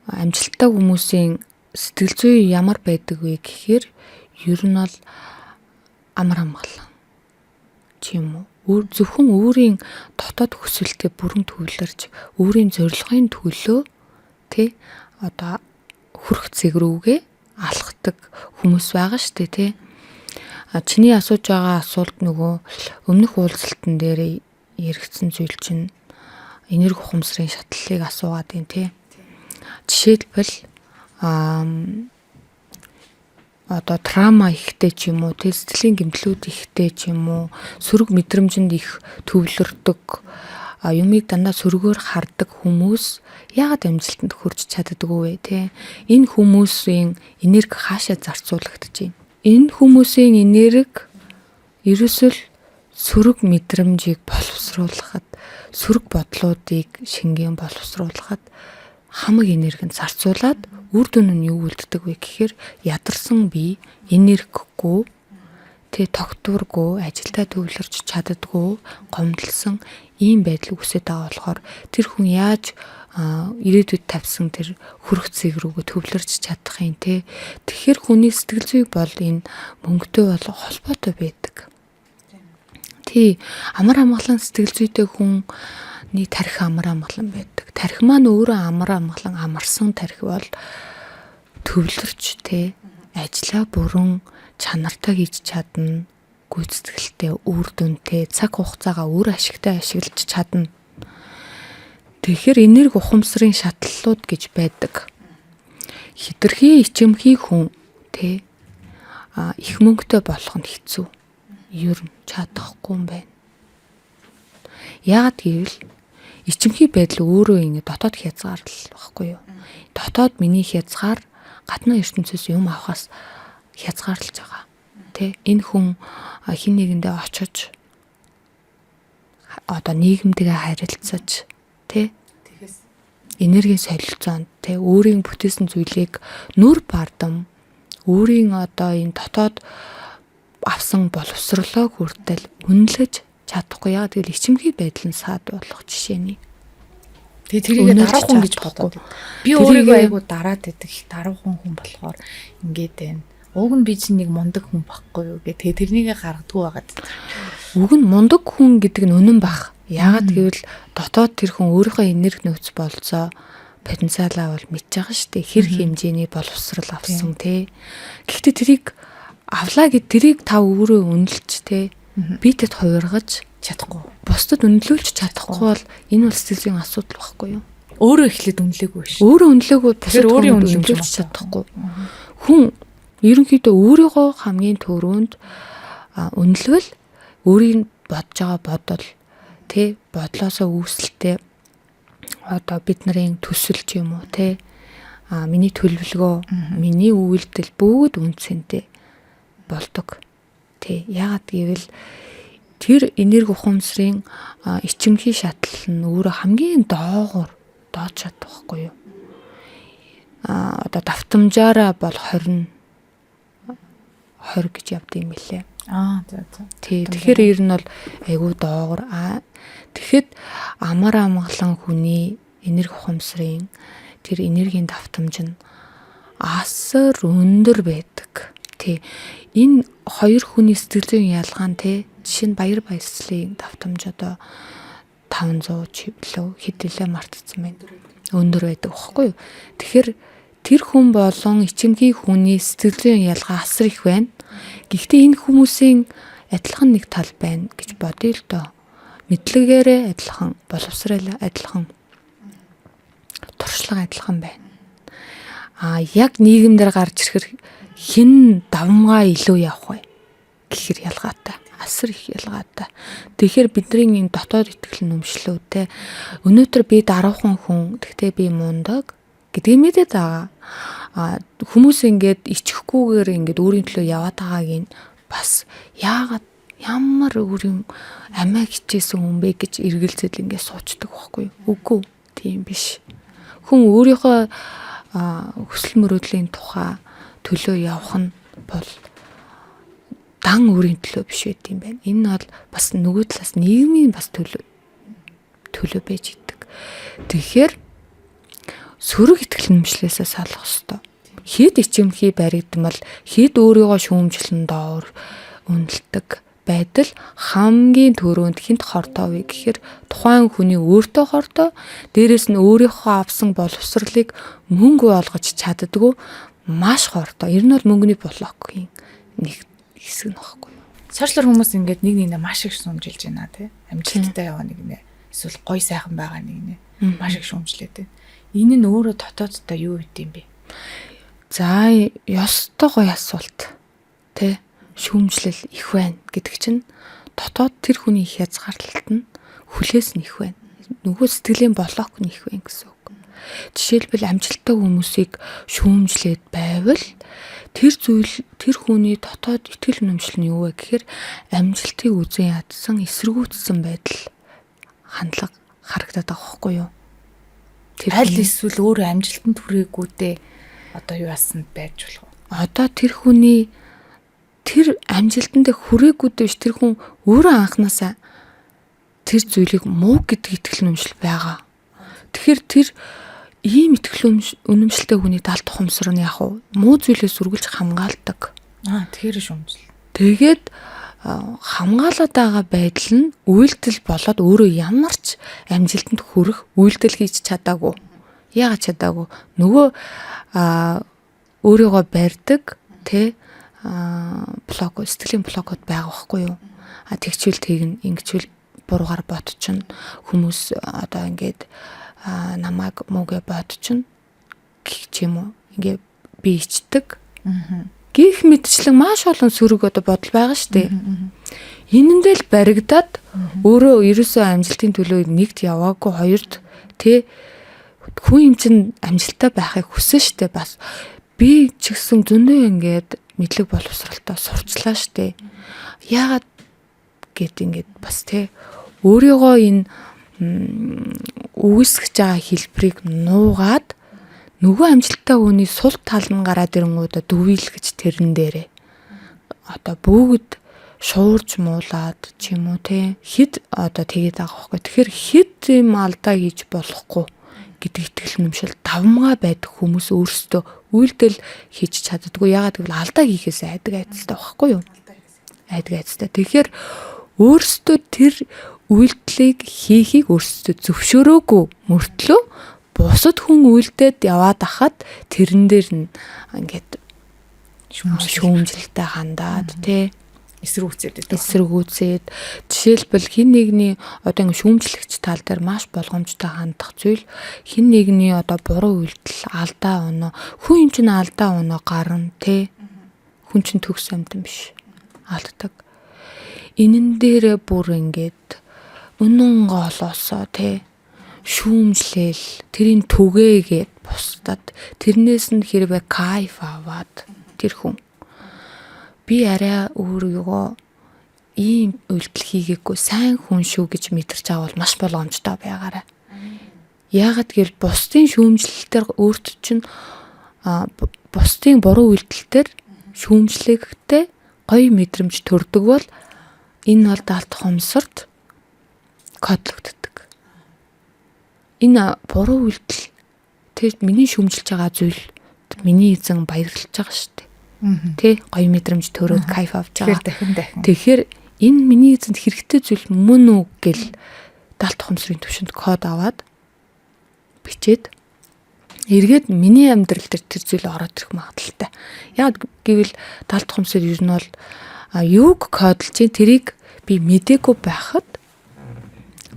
Амжилттай хүмүүсийн сэтгэл зүй ямар байдаг вэ гэхээр ер нь бол амар амгалан ч юм уу. Зөвхөн өөрийн дотоод хүсэлтэд бүрэн төвлөрч өөрийн зорилгын төлөө тий одоо хүрх цэг рүүгээ алхдаг хүмүүс байгаа штэ тий. Чиний асууж байгаа асуулт нөгөө өмнөх уулзалтан дээр яригдсан зүйл чинь энерги ухамсарын шатлалыг асуугаад байна тий. Жишээлбэл одоо траума ихтэй ч юм уу тий сэтгэлийн гэмтлүүд ихтэй ч юм уу сөрөг мэдрэмжинд их төвлөрдөг юмыг дандаа сөргөөр хардаг хүмүүс яагаад амжилтанд хүрч чаддаггүй вэ те? Энэ хүмүүсийн энерги хаашаа зарцуулагдаж байна? Энэ хүмүүсийн энерги ерөөсөө сөрөг мэдрэмжийг боловсруулахад, сөрөг бодлуудыг шингэн боловсруулахад хамаг энергинд зарцуулаад үр дүн нь юу үлддэг вэ гэхээр ядарсан бие энергигүй тэ тогтворгүй ажилдаа төвлөрч чаддаггүй гомдлсон ийм байдал үүсэж байгаа болохоор тэр хүн яаж ирээдүйд тавьсан тэр хүрх цэг рүүгээ төвлөрч чадах юм те. Тэгэхээр хүний сэтгэл зүй бол энэ мөнгөтэй бол холбоотой байдаг. Тий. Амар амгалан сэтгэл зүйтэй хүний тархи амар амгалан байдаг. Тархи маань өөрөө амар амгалан амарсан тархи бол төвлөрч тий ажлаа бүрэн чанартай хийж чадна. Гүйцэтгэлтэй, үр дүнтэй, цаг хугацаагаа өөр ашигтай ашиглаж чадна. Тэгэхээр энерги ухамсарын шатлалууд гэж байдаг. Хитрхи ичимхий хүн тий их мөнгөтэй болох нь хэцүү. Ер нь чадахгүй юм байна. Яагаад гэвэл ичимхий байдал өөрөө ингэ дотоод хязгаар л баггүй юу? Дотоод миний хязгаар гадны ертөнцөөс юм авахаас хязгаарлаж байгаа. Тэ энэ хүн хин нэгэндээ очиж одоо нийгэмтэйгээ харилцаж тэ энергийн солилцоонд тэ өөрийн бүтээсэн зүйлийг нүр бардам өөрийн одоо энэ дотоод авсан боловсрлоо хүртэл үнэлж чадахгүй. Яагаад гэвэл ичимхий байдал нь саад болох жишээний. Тэгээ тэрийг дараахан гэж бодоод би өөрийгөө айгу дараад байдаг дараахан хүн болохоор ингээд байна. Уг нь би чинь нэг мундаг хүн байхгүй юу гэх. Тэгээ тэрнийгээ гаргадгүй байгаад. Уг нь мундаг хүн гэдэг нь үнэн бах. Яагаад гэвэл дотоод тэр хүн өөрийнхөө энерги нөөц болцоо потенциалаа бол мэдж байгаа шүү дээ. Хэр хэмжээний боловсрал авсан тий. Гэхдээ тэрийг авлаа гэд тэрийг та өөрөө үнэлж тий бидэд хувиргаж чадахгүй. Бусдад үнэлүүлж чадахгүй бол энэ бол сэтгэлийн асуудал байхгүй юу? Өөрөө эхлээд үнэлээгүй шүү. Өөрөө үнэлээгүй бусдад өөрийн үнэлүүлж чадахгүй. Хүн ерөнхийдөө өөрийгөө хамгийн түрүүнд үнэлвэл өөрийн бодож байгаа бодол тий бодлоосоо үүсэлтэй одоо бидний төсөл ч юм уу тий миний төлөвлөгөө миний үйлдэл бүгд үнцэнтэй болдог. Тий яагаад гэвэл тэр энерги ухамсарын ичимхий шатлал нь өөрөө хамгийн доогуур доод шат байхгүй юу? Одоо давтамжаараа бол 20 гэж явд юм билээ. За. Тий тэгэхээр ер нь бол айгүй доогуур. Тэгэхэд амар амгалан хүний энерги ухамсарын тэр энергийн давтамж нь асар өндөр байдаг. Тий энэ хоёр хүний сэтгэл зүйн ялгаа нь тий жишээ нь баяр баясгалын давтамж одоо 500 чивлөө хэдүүлээ мартцсан байна. Өндөр байдаг байхгүй юу? Тэгэхээр тэр хүн болон ичимхий хүний сэтгэл зүйн ялгаа асар их байна. Гэхдээ энэ хүмүүсийн адилхан нэг тал байна гэж бодъё л доо. Мэдлэгээрээ адилхан, боловсрал адилхан, туршлага адилхан байна. Яг нийгэмдэр гарч ирэхэр хэн давмгаа илүү явах вэ гэхэр ялгаатай. Асар их ялгаатай. Тэгэхээр бидний энэ дотоод итгэл нүмшлөөтэй өнөөдөр би дараахан хүн, гэхдээ би мундаг гэдэг мэдээд байгаа. Хүмүүс ингээд ичихгүйгээр ингээд өөрийн төлөө яваад байгааг нь бас яагаад ямар өөрийн амиа хичээсэн хүн бэ гэж эргэлзэл ингээд суучдаг байхгүй юу? Үгүй тийм биш. Хүн өөрийнхөө хүсэл мөрөөдлийн тухай төлөө явах нь бол дан өөрийн төлөө биш байт юм байна. Энэ бол бас нөгөө талаас нийгмийн бас төлөө байж идэг. Тэгэхээр сөрөг итгэл нэмшлээсээ салах ёстой. Хэд ичимхий баригдмал, хэд өөрийгөө шүүмжлэн доор үнэлдэг байдал хамгийн түрүүнд хинт хордоо вэ гэхээр тухайн хүний өөртөө хордоо, дээрэс нь өөрийнхөө авсан боловсролыг мөнгө олгож чаддгүй маш хордоо. Ер нь бол мөнгөний блокийн нэг хэсэг нь баггүй. Цаашлар хүмүүс ингээд нэг нэгэ маш их шүүмжилж байна тий. Амжилттай яваа нэг нэ. Эсвэл гой сайхан байгаа нэг нэ. Маш их шүүмжлээд байна. Энэ нь өөрөө дотооддоо юу гэдэм юм бэ? За, ёстой гоё асуулт. Тэ шүүмжлэл их байна гэдэг чинь дотоод тэр хүний хязгаарлалт нь хүлээс нь их байна. Нөгөө сэтгэлийн блок нь их байна гэсэн үг. Жишээлбэл амжилттай хүмүүсийг шүүмжлээд байвал тэр хүний дотоод итгэл үнэмшил нь юу вэ гэхээр амжилтыг үзэн ядсан эсэргүүцсэн байдал хандлага харагдаад байгаа байхгүй юу? Тэр аль эсвэл өөрөө амжилтанд хүрээгүйдээ одоо юу яасан байж болох вэ? Одоо тэр хүний тэр амжилтанд хүрээгүйдээ биш, тэр хүн өөрөө анханасаа тэр зүйлийг муу гэдэг итгэл үнэмшил байгаа. Тэгэхээр тэр ийм итгэл үнэмшилтэй хүний далд тухамсар нь яг муу зүйлээс үргэлж хамгаалдаг. Тэгэхээр шүүмжлэл. Тэгээд хамгаалаад байгаа байдал нь үйлдэл болоод өөрөө ямар ч амжилтанд хүрэх үйлдэл хийж чадаагүй. Яагаад чадаагүй? Нөгөө өөрийгөө барьдаг тэ блок, сэтгэлийн блокод байгаа байхгүй юу? Тэгчвэл тэгнэ, ингэчвэл буруугаар бодчихно. Хүмүүс одоо ингээд намайг муугээ бодчихно гэх юм уу? Ингээд би ичдэг. Гих мэдчлэн маш олон сөрөг одоо бодол байгаа шүү дээ. Энэндээ л баригдаад өөрөө ерөөсөө амжилтын төлөө нэгт яваагүй, хоёрт тэ хүн юм чин амжилттай байхыг хүсэн шүү дээ. Бас би ч гэсэн зөндөө ингээд мэдлэг боловсралтай сурчлаа шүү дээ. Яагаад гэд ингээд бас тэ өөрийгөө энэ үгүйсгэж байгаа хэлбэрийг нуугаад нөгөө амжилттай хүний сул тал нь гараад ирэнгүүтээ дүвийлгэж тэрэн дээрээ одоо бүгд шуурж муулаад ч юм уу те хэд одоо тэгээд байгаа байхгүй. Тэгэхээр хэд юм алдаа хийж болохгүй гэдэг итгэл үнэмшил давмгаа байдаг хүмүүс өөрсдөө үйлдэл хийж чаддаггүй. Ягаад гэвэл алдаа хийхээс айдаг айцтай байхгүй юу? Айдаг айцтай. Тэгэхээр өөрсдөө тэр үйлдэлийг хийхийг өөрсдөө зөвшөөрөөгүй мөртлөө бусад хүн үйлдээд яваад ахад тэрэн дээр нь ингээд шүүмжлэлтэй хандаад тий эсэргүүцээд жишээлбэл хин нэгний одоо ингээд шүүмжлэгч тал дээр маш болгоомжтой хандах зүйл хин нэгний одоо буруу үйлдэл алдаа оноо хүн юм чинь алдаа оноо гарна тий хүн чинь төгс амьтан биш алддаг энэн дээрээ бүр ингээд үнэн голоосоо тий шүүмжлээл тэрийн түгээгээд бусдад тэрнээс нь хэрвээ кайф аваад тэр хүн би арай өөрийгөө ийм үйлдэл хийгээгүй сайн хүн шүү гэж мэдэрч авал маш боломжтой байгаарай. Яагаад гэвэл бусдын шүүмжлэлтээр өөрт чинь бусдын буруу үйлдэлтэр шүүмжлэхдээ гоё мэдрэмж төрдөг бол энэ бол даалт хумсарт кодлогддог. Энэ буруу үйлдэл тэр миний шүүмжилж байгаа зүйл миний эзэн баярлаж байгаа шүү дээ. Тэ гоё мэдрэмж төрөөд кайф авч байгаа. Тэгэхээр энэ миний эзэнд хэрэгтэй зүйл мөн үү гэл даалт хумсрын төвшөнд код аваад бичээд эргээд миний амьдрал дээр тэр зүйл ороод ирэх магадaltaй. Яг гэвэл даалт хумсэр ер нь бол юуг кодлж чинь тэрийг би мдээгүй байхад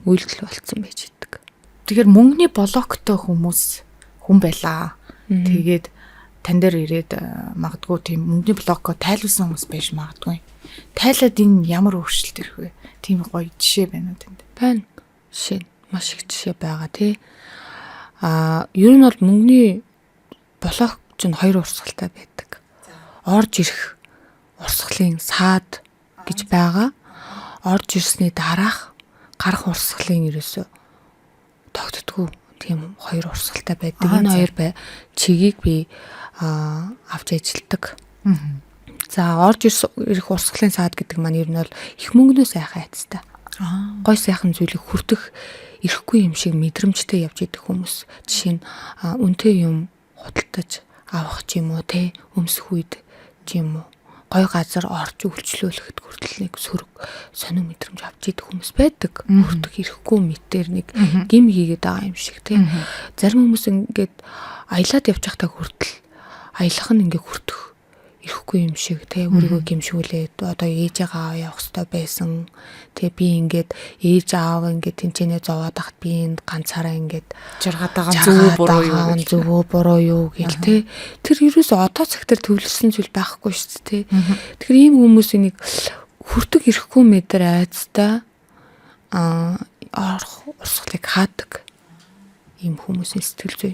үйлдэл болцсон байж идэг. Тэгэхээр мөнгөний блоктой хүн байлаа. Тэгээд тань дээр ирээд магадгүй тийм мөнгөний блокоо тайлуулсан хүмүүс байж магадгүй. Тайлаад энэ ямар өөрчлөлт ирэх вэ? Тийм гоё жишээ байна уу тэнд? Байна. Жишээ маш их жишээ байгаа тий. Ер нь бол мөнгөний блок чинь хоёр урсгалтай байдаг. Орж ирэх урсгалын саад гэж байгаа. Орж ирсний дараах гарах урсгалын ерөөсөө тогтдгүй тийм хоёр урсгалтай байдаг. Энэ хоёр чигийг би авч ажилладаг. За орж ирэх урсгалын саад гэдэг маань ер нь бол их мөнгнөөс айхаа айцтай. Гой сайхан зүйлийг хүртэх ирэхгүй юм шиг мэдрэмжтэй явж идэх хүмүүс. Жишээ нь үнэтэй юм худалдаж авах ч юм уу те өмсөх үед ч юм уу гой газар орж үйлчлүүлэхэд хүртэл нэг сөрөг сонин мэдрэмж авч идэх хүмүүс байдаг. Хүртэх ирэхгүй мэтэр нэг гим хийгээд байгаа юм шиг те. Зарим хүмүүс ингээд аялаад явж байхдаа хүртэл аялах нь ингээд хүртэх ирэхгүй юм шиг те өөрийгөө гимшүүлээд одоо ээж аваа явах хэрэгтэй байсан. Тэ би ингээд ээж аав ингээд тэнцэнэ зовоод ахт би энд ганцаараа ингээд жаргаад байгаа зөвөө буруу юу гэл те. Тэр ерөөсөө одоо цаг дээр төвлөрсөн зүйл байхгүй шүү дээ те. Тэгэхээр ийм хүмүүсийн нэг хүртэг ирэхгүй мэдэр айцтай урсгалыг хаадаг ийм хүмүүсийн сэтгэл зүй.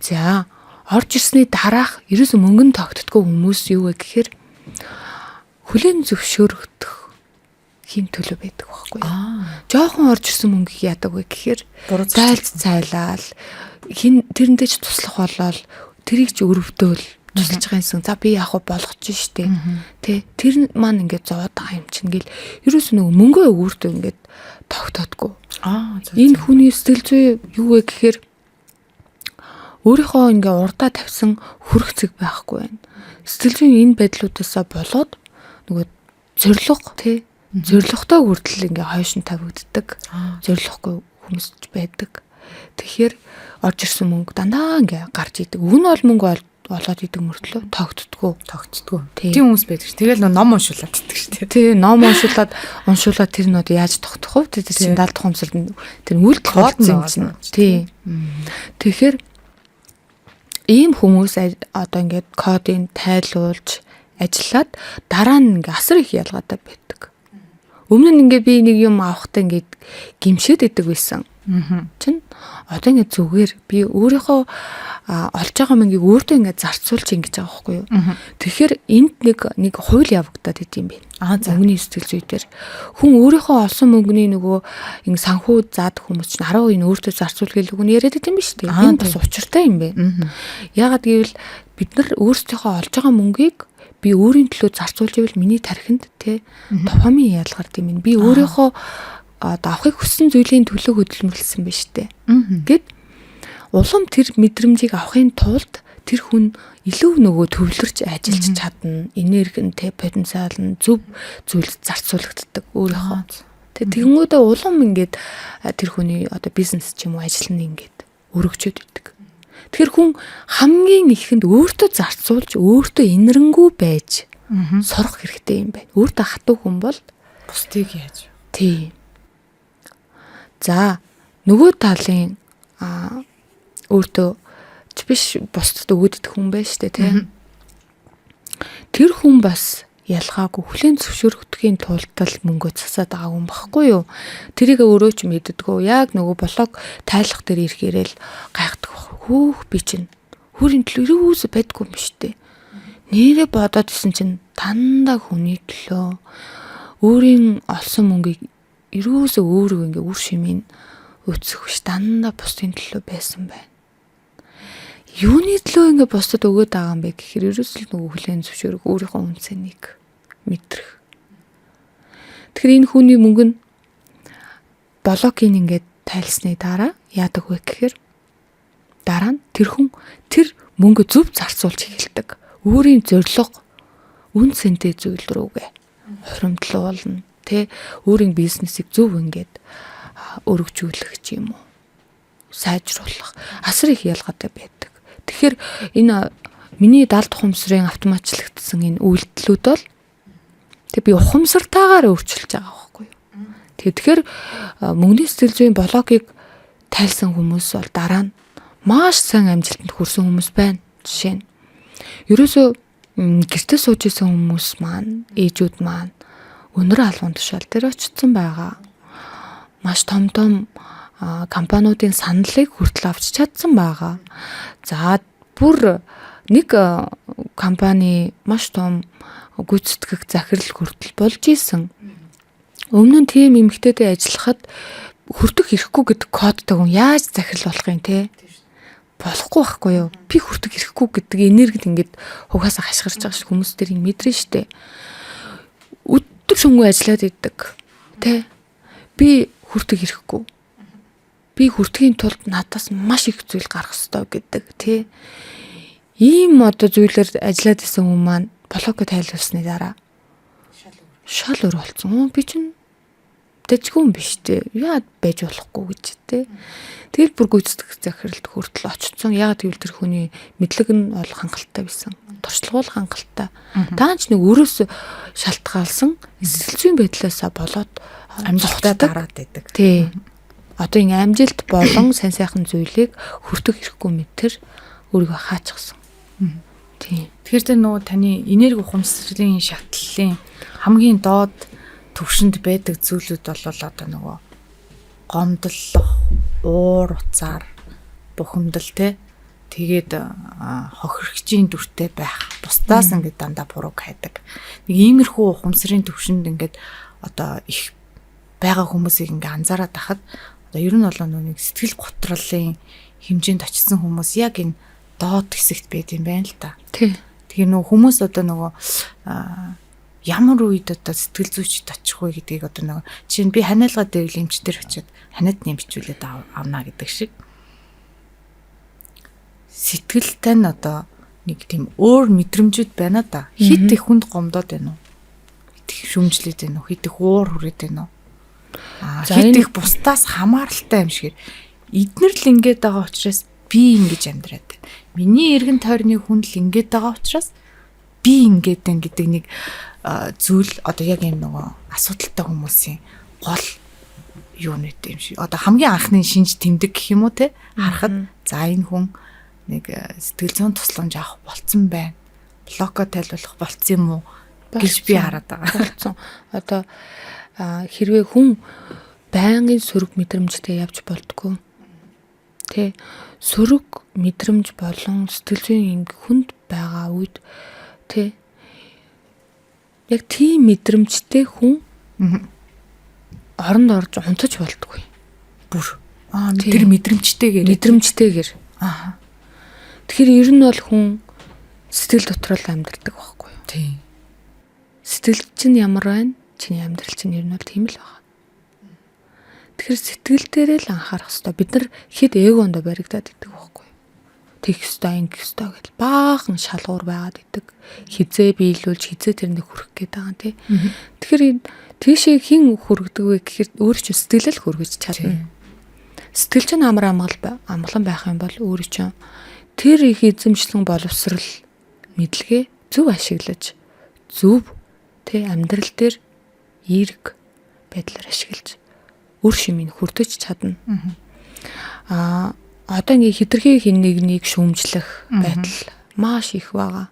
За орж ирсний дараах ерөөсөө мөнгөнд тогтдоггүй хүмүүс юу вэ гэхээр хүлээн зөвшөөрөгдөх хин төлөө байдаг байхгүй юу? Жохон орж ирсэн мөнгө яадаг вэ гэхээр зайлц цайлал хин тэрэндээ ч туслах болол тэрийг ч өрөвдөөл тусалж байгаа юмсан. За би яг болгож штэ. Тэ тэр маань ингээд зовоод байгаа юм чинь гэл ерөөсөө нөгөө мөнгөө өгөртөө ингээд тогтоодгүй. Энэ хүний сэтгэл зүй юу вэ гэхээр өөрийнхөө ингээ урдаа тавьсан хүрх зэг байхгүй байна. Сэтгэл зүйн энэ байдлуудаасаа болоод нөгөө зориг тий. Зоригтой хүртэл ингээ хойш нь тавигддаг. Зориггүй хүмүүс байдаг. Тэгэхээр орж ирсэн мөнгө дандаа ингээ гарч идэг. Үн бол мөнгө олоод идэг мөртлөө тогтдгоо. Тийм хүмүүс байдаг ш. Тэгэл ном уншуулаад иддэг ш. Тий, ном уншуулаад тэр нүүд яаж тогтох вэ? Тэр чинь даалт ухамсарт тэр үйл тохиолдсон юм чинь. Тий. Тэгэхээр ийм хүмүүс одоо ингээд кодыг тайлуулж ажиллаад дараа нь ингээ асар их ялгаатай байдаг. Өмнө нь ингээ би нэг юм авахтаа ингээд гимшээд идэг байсан. Чин одоо ингээ зүгээр би өөрийнхөө олж байгаа мөнгийг өөртөө ингээ зарцуулж ингэж байгаа байхгүй юу. Тэгэхээр энд нэг хууль явагдаад идэм бэ. Мөнгөний сэтгэл зүй дээр хүн өөрийнхөө олсон мөнгөний нөгөө ингээ санхүү заадаг хүмүүс чинь 10% нь өөртөө зарцуул гээл үг нь яриад идэм биш үү. Энэ бас учиртай юм бэ. Яагаад гэвэл бид нар өөрсдийнхөө олж байгаа мөнгийг би өөрийн төлөө зарцуулж ивэл миний тархинд те дофамин ялгардаг юм. Би өөрийнхөө одоо авахыг хүссэн зүйлийн төлөө хөдөлмөрлсөн байна штэ. Гэт улам тэр мэдрэмжийг авахын тулд тэр хүн илүү нөгөө төвлөрч ажиллаж чадна. Энерги нь те потенциал нь зөв зүйлд зарцуулагддаг өөрийнхөө. Тэгэнгүүтээ улам ингээд тэр хүний одоо бизнес ч юм уу ажил нь ингээд өргөжөөд идэг. Тэгэхээр хүн хамгийн ихэнд өөртөө зарцуулж өөртөө инэрэнгүү байж сурах хэрэгтэй юм байна. Өөртөө хатуу хүн бол бусдыг яаж. Тий. За нөгөө талын өөртөө ч биш бусдад өгөөд идэх хүн байж штэ тий. Тэр хүн бас ялгаагүй хүлээн зөвшөөрөгдөхийн тулд л мөнгө засаад байгаа хүн багхгүй юу. Тэрийг өөрөө ч мэддэггүй. Яг нөгөө блог тайлах дээр ирэхээрэл гайхдаг баг. Хөөх би чинь хүрийн төлөө юус байдгүй юм штэ. Нэрээ бодоод исэн чинь дандаа хүний төлөө өөрийн олсон мөнгийг ерөөсөө өөрөө ингээ үр шимийн өцөх биш дандаа бусдын төлөө байсан байна. Юуны төлөө ингээ бусдад өгөөд байгаа юм бэ гэхээр ерөөсөө нөгөө хүлээн зөвшөөрөх өөрийнхөө үнцнийг мэдрэх. Тэгэхээр энэ хүний мөнгө нь блокийг ингээ тайлсны дараа яадаг вэ гэхээр дараа нь тэр хүн тэр мөнгө зөв зарцуулж эхэлдэг. Өөрийн зорилго үн цэнтэй зүйл рүүгээ хуримтлуулна. Тэ өөрийн бизнесийг зөв ингээд өргөжүүлэх юм уу? Сайжруулах. Асар их ялгаатай байдаг. Тэгэхээр энэ миний даалт ухамсарын автоматчлагдсан энэ үйлдэлүүд бол тэг би ухамсартайгаар өөрчилж байгаа байхгүй юу? Тэгэхээр мөнгөний сэтгэл зүйн блогийг тайлсан хүмүүс бол дараа нь маш сайн амжилтанд хүрсэн хүмүүс байна. Жишээ нь ерөөсөө гэртээ сууж исэн хүмүүс маань, ээжүүд маань өнөр албан тушаал дээр очсон байгаа. Маш том компаниудын саналыг хүртэл авч чадсан байгаа. За бүр нэг компани маш том гүйцэтгэх захирал хүртэл болж исэн. Өмнө нь тийм эмэгтэйтэй ажиллахад хүртэх хэрэггүй гэдэг кодтой хүн яаж захирал болох юм те? Болохгүй байхгүй юу? Би хүртэх хэрэггүй гэдэг энергид ингээд хугаасаа хашгирч байгаа шиг хүмүүс тэрийг мэдрэн штэ. Өдөр шөнөгүй ажиллаад идэг. Тэ? Би хүртэх хэрэггүй. Би хүртэхийн тулд надаас маш их зүйл гарах ёстой гэдэг тий. Ийм одоо зүйлээр ажиллаад исэн хүмүүс маань блог тайлуулсны дараа шал өөр болсон. Би чинь дэжгүй юм биш тий. Яа байж болохгүй гэж тий. Тэгэл бүр гүйцэтгэх захиралд хүртэл очсон. Яг тэгвэл тэр хүний мэдлэг нь бол хангалттай байсан. Туршлагуул хангалттай. Даанч нэг өрөөс шалтгаалсан сэтгэл зүйн байдлаасаа болоод амжилттай дараад байдаг. Тий. Одоо ингэ амжилт болон сайн сайхан зүйлийг хүртэх хэрэггүй мэтэр өөрийгөө хаачихсан. Тий. Тэгэхээр тэр нөгөө таны энерги ухамсарын шатлалын хамгийн доод төвшөнд байдаг зүйлүүд бол одоо нөгөө гомдлох, уур уцаар бухимдал те тэгээд хохирогчийн дүртэй байх. Бусдаас ингээд дандаа бурууг хайдаг. Нэг иймэрхүү ухамсарын төвшөнд ингээд одоо их байгаа хүмүүсийг ингээ анзаараад тахад одоо ер нь бол нэг сэтгэл готролын хэмжээнд очсон хүмүүс яг энэ доод хэсэгт байд юм байна л та. Тий. Тэгэхээр нөгөө хүмүүс одоо нөгөө ямар үед одоо сэтгэл зүйчд очих вэ гэдгийг одоо нөгөө чинь би ханиалгаа дээр эмчтэр очиод ханиад нэмчүүлээд авна гэдэг шиг сэтгэлтэй нь одоо нэг тийм өөр мэдрэмжүүд байна да. Хит их хүнд гомдоод байна уу? их шүмжлээд байна уу? Хит их уур хүрээд байна уу? Хит их бусдаас хамааралтай юм шиг. Эднэр л ингэж байгаа учраас би ингэж амьдраад байна. Миний эргэн тойрны хүн л ингэж байгаа учраас би ингэж байна гэдэг нэг зүйл одоо яг юм нөгөө асуудалтай хүмүүсийн гол юу нэт юм шиг. Одоо хамгийн анхны шинж тэмдэг гэх юм уу те харахад за энэ хүн нэг сэтгэл зүйн тусламж авах болцсон байна. Блоко тайлбарлах болцсон юм уу гэж би хараад байгаа. Болцсон. Одоо хэрвээ хүн байнгын сөрөг мэдрэмжтэй явж болтгоо. Тэ сөрөг мэдрэмж болон сэтгэл зүйн хүнд байгаа үед тэ яг тийм мэдрэмжтэй хүн оронд орж унтаж болтгүй. Бүр. Тэр мэдрэмжтэйгээр. Тэгэхээр ер нь бол хүн сэтгэл дотрол амьдардаг байхгүй юу? Тийм. Сэтгэл чинь ямар байна? Чиний амьдрал чинь ер нь бол тийм л байна. Тэгэхээр сэтгэл дээрээ л анхаарах хэрэгтэй. Бид нар хэд эгондо баригдаад идэг байхгүй юу? Тэгэх ёстой, ингэх ёстой гэж баахан шалгуур байгаад идэг. Хизээ биелүүлж, хизээ тэрнээ хүрэх гээд байгаа тийм. Тэгэхээр тийшээ хэн хүргэдэг вэ гэхээр өөрөө ч сэтгэлэл хүргэж чадна. Сэтгэл чинь амар амгалан байх юм бол өөрөө чинь тэр их эзэмшлэн боловсрал мэдлэгээ зөв ашиглаж зөв тэ амьдрал дээр эерэг байдлаар ашиглаж үр шимийг хүртэж чадна. Одоо ингээ хитрхи хин нэг шүүмжлэх байдал маш их байгаа.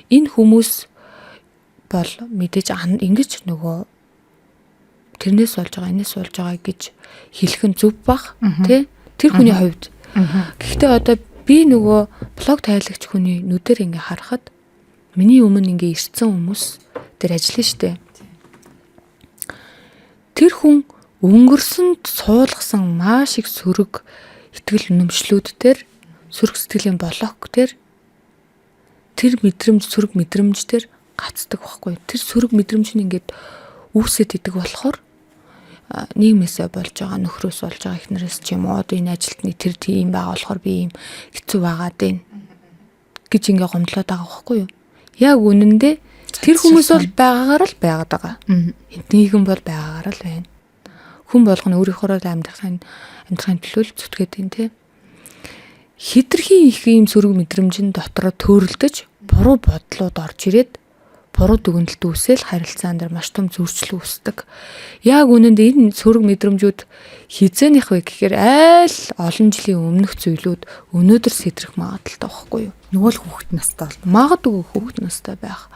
Энэ хүмүүс бол мэдээж ингэж нөгөө тэрнээс болж байгаа, энэс болж байгаа гэж хэлэх нь зөв бах тий. Тэр хүний хувьд. Гэхдээ одоо би нөгөө блог тайлагч хүний нүдээр ингээ харахад миний өмнө ингээ ирсэн хүмүүс тэр ажиллана штэ. Тэр хүн өнгөрсөнд суулгасан маш их сөрөг итгэл үнэмшлүүд дээр сөрөг сэтгэлийн блок дээр тэр мэдрэмж сөрөг мэдрэмж дээр гацдаг байхгүй. Тэр сөрөг мэдрэмж нь ингээд үүсэт идэг болохоор нийгмээсээ болж байгаа нөхрөөс болж байгаа эхнэрээс ч юм уу одоо энэ ажилд нэг тэр тийм байгаа болохоор би ийм хэцүү байгаад байна гэж ингээ гомдлоод байгаа байхгүй юу? Яг үнэндээ тэр хүмүүс бол байгаагаар л байгаад байгаа. Нийгэм бол байгаагаар л байна. Хүн болгоно өөрийнхөө амьдрахын төлөө л зүтгээд байна тий. Хитрхи их ийм сөрөг мэдрэмжин дотроо төөрөлдөж буруу бодлоод орж ирээд буруу дүгнэлт үүсэл харилцаан дээр маш том зөрчил үүсдэг. Яг үнэнд энэ сөрөг мэдрэмжүүд хизээнийх вэ гэхээр айл олон жилийн өмнөх зүйлүүд өнөөдөр сэтрэх магадaltaй байхгүй юу? Нөгөө л хүүхэд настай бол магадгүй хүүхэд настай байх.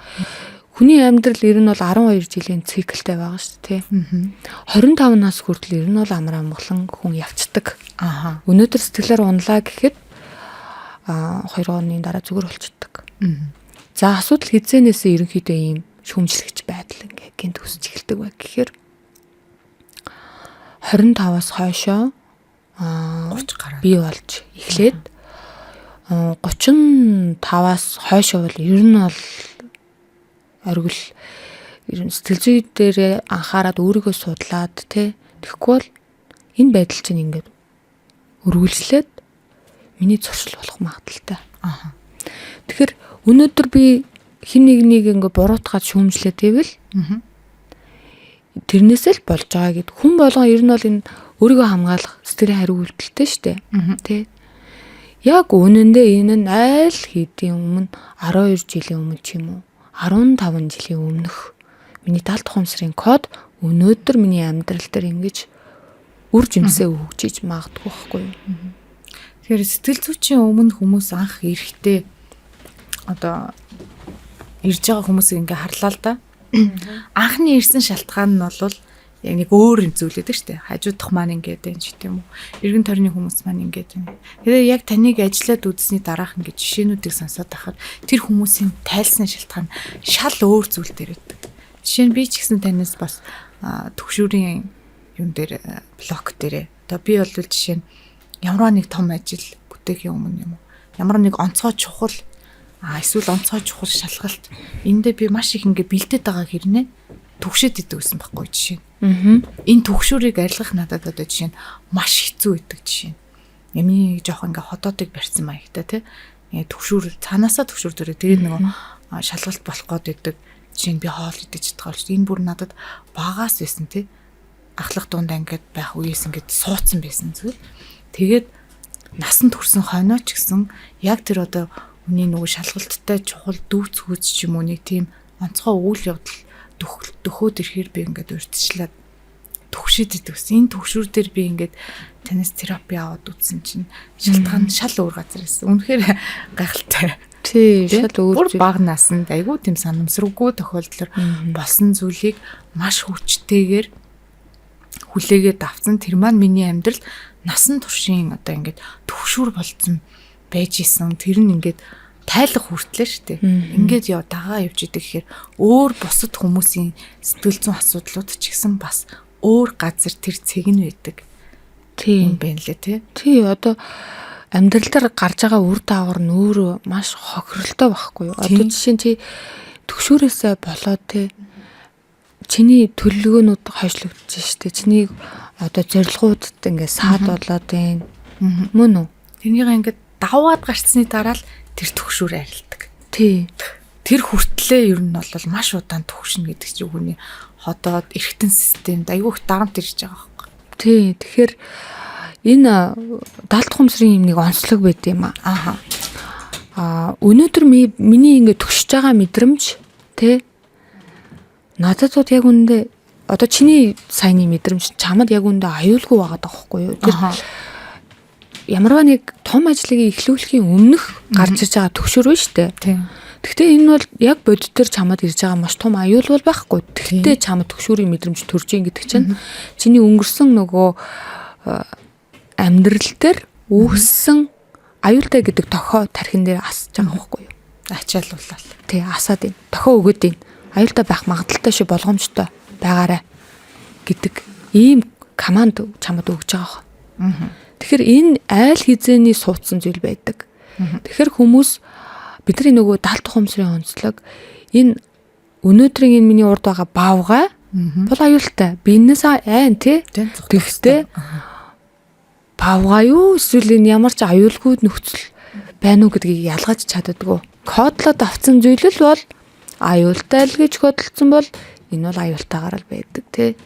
Хүний амьдрал ер нь бол 12 жилийн циклтэй байгаа шүү дээ. 25 нас хүртэл ер нь бол амар амгалан хүн явцдаг. Өнөөдөр сэтгэлээр унлаа гэхэд 2 оны дараа зүгээр болчихдог. За асуудал хизээнээсээ ерөнхийдөө ийм шүүмжлэгч байдал ингээ гинт үсэж эхэлдэг бай гэхээр 25-аас хойшоо 30 гараад бий болж эхлээд 35-аас хойшоо бол ер нь бол оргил ер нь сэтгэл зүй дээр анхаарад өөрийгөө судлаад тэгэхгүй бол энэ байдал чинь ингээд өргөлжлээд миний зуршил болох магадaltaй. Тэгэхээр өнөөдөр би хин нэг ингээ буруутгаад шүүмжлээд ивэл тэрнээсээ л болж байгаа гэд хүн болгоо ер нь бол энэ өөрийгөө хамгаалах сэтгэлийн хариу үйлдэлтэй штэ тий. Яг үнэндээ энэ нь айл хэдийн өмнө 12 жилийн өмнө ч юм уу 15 жилийн өмнөх миний далд ухамсарын код өнөөдөр миний амьдрал дээр ингэж үр жимсээ өгчиж магадгүй байхгүй юу. Тэгэхээр сэтгэл зүйчийн өмнө хүмүүс анх эрэхтэй одоо ирж байгаа хүмүүсийг ингээ харлаа л да. Анхны ирсэн шалтгаан нь бол яг нэг өөр зүйлээд шүү дээ. Хажуудах маань ингээд байна ч гэдэм үү. Эргэн тойрны хүмүүс маань ингээд байна. Тэгээд яг таныг ажиллаад үзсний дараах ингээд жишээнүүдийг сонсоод байхад тэр хүмүүсийн тайлсны шалтгаан шал өөр зүйл дээр байдаг. Жишээ нь би ч гэсэн танаас бас төгшүүрийн юм дээр блог дээрээ. Одоо би бол жишээ нь ямар нэг том ажил бүтээхийн өмнө юм уу. Ямар нэг онцгой чухал эсвэл онцгой чухал шалгалт эндээ би маш их ингээ бэлдээд байгаа хэрнээ төгшөөд идэв гэсэн байхгүй жишээ. Энэ төгшүүрийг арилгах надад одоо жишээ нь маш хэцүү байдаг жишээ. Ямийн жоох ингээ хотоодыг барьсан маягтай тий. Төгшүүр цаанаасаа төгшүүр дөрөө тэр нөгөө шалгалт болох гээд байдаг. жишээ нь би хоол идэж чадгаа болж энэ бүр надад багаас байсан тий. Ахлах дундаа ингээд байх үеэс ингээд суудсан байсан зүгээр. Тэгээд насанд хүрсэн хойноо ч гэсэн яг тэр одоо хүний нөгөө шалгалттай чухал дүүц хүйц ч юм уу нэг тийм онцгой үйл явдал дөхөөд ирэхээр би ингээд урьдчилаад төгшөд идэв гэсэн. Энэ төгшүр дээр би ингээд танаас терапи аваад үзсэн чинь шалтгаан шал өөр газар байсан. Үнэхээр гайхалтай. Тий, шал өөр. Бүр бага насанд айгүй тийм санамсаргүй тохиолдлоор болсон зүйлийг маш хүчтэйгээр хүлээгээд авсан. Тэр маань миний амьдрал насан туршийн одоо ингээд төгшүр болцсон байж исэн. Тэр нь ингээд тайлах хүртлээ шүү дээ. Ингээд яа дагаа явж идэг гэхээр өөр бусад хүмүүсийн сэтгэл зүйн асуудлууд ч гэсэн бас өөр газар тэр цэг нь байдаг. Тийм байна лээ тий. Тий, одоо амьдрал дээр гарч байгаа үр дагавар нь өөрөө маш хохиролтой байхгүй юу? Одоо жишээ нь чи төгшүүрээсээ болоод тий чиний төлөвлөгөөнүүд хойшлогдож штэ. Чиний одоо зорилгоудад ингээд саад болоод байна. Мөн үү? Тэрнийг ингээд даваад гарцсны дараа л тэр төгшүүр арилдаг. Тий. Тэр хүртлээ ер нь бол маш удаан төгшнө гэдэг чинь хүний ходоод эргэтэн системд айгүй их дарамт ирж байгаа байхгүй. Тий. Тэгэхээр энэ даалт хумсрын юм нэг онцлог байд юм аа. Өнөөдөр миний ингээд төгсөж байгаа мэдрэмж тий надад яг үндэ одоо чиний саяны мэдрэмж чамд яг үндэ аюулгүй байгаа даахгүй юу? Тэр ямарваа нэг том ажлыг эхлүүлэхийн өмнөх гарч иж байгаа төгшөр байна шүү дээ. Тийм. Гэхдээ энэ бол яг бодит төр чамд ирж байгаа маш том аюул бол байхгүй. Гэхдээ чамд төгшөрийн мэдрэмж төрж ийн гэдэг чинь чиний өнгөрсөн нөгөө амьдрал дээр үүссэн аюултай гэдэг тохио тархин дээр асаж байгаа байхгүй юу? Ачаалуулаад. Тий, асаад ийн. Тохио өгöd ийн. Аюултай байх магадaltaй шүү болгоомжтой байгаарай гэдэг ийм команд чамд өгж байгаа. Тэгэхээр энэ айл хизээний суудсан зүйл байдаг. Тэгэхээр хүмүүс бидний нөгөө даалт хумсрын онцлог энэ өнөөдрийн энэ миний урд байгаа баавгай бол аюултай. Би энэс айн тий. Тэгвэл баавгай юу эсвэл энэ ямар ч аюулгүй нөхцөл байна уу гэдгийг ялгаж чаддаггүй. Кодлоод авсан зүйл л бол аюултай л гэж хөдөлсөн бол энэ бол аюултайгаар л байдаг тий.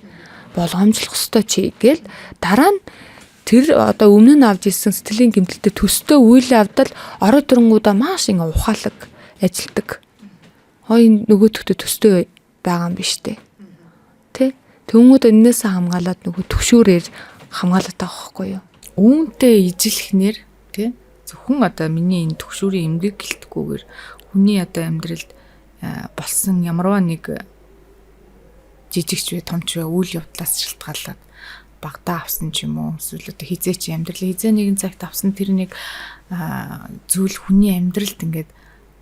Болгоомжлох ёстой чи гээл дараа нь тэр одоо өмнө нь авч ирсэн сэтгэлийн гэмтэлтэй төстэй үйл явдал орой төрөнгүүдээ маш ингээ ухаалаг ажилдаг. Энэ нөгөөдөгтөө төстэй байгаа юм биш үү? Тэ? Тэнгүүд энээс хамгаалаад нөгөө төгшөөрээр хамгаалаад байгаа байхгүй юу? Үүнтэй ижилхнэр тий зөвхөн одоо миний энэ төгшөөрийн эмгэг гэлтгүүгээр хүний одоо амьдралд болсон ямарваа нэг жижигч вэ томч вэ үйл явдлаас шалтгаалаад багтаа авсан ч юм уу эсвэл одоо хизээч амьдрал хизээ нэгэн цагт авсан тэр нэг зүйл хүний амьдралд ингээд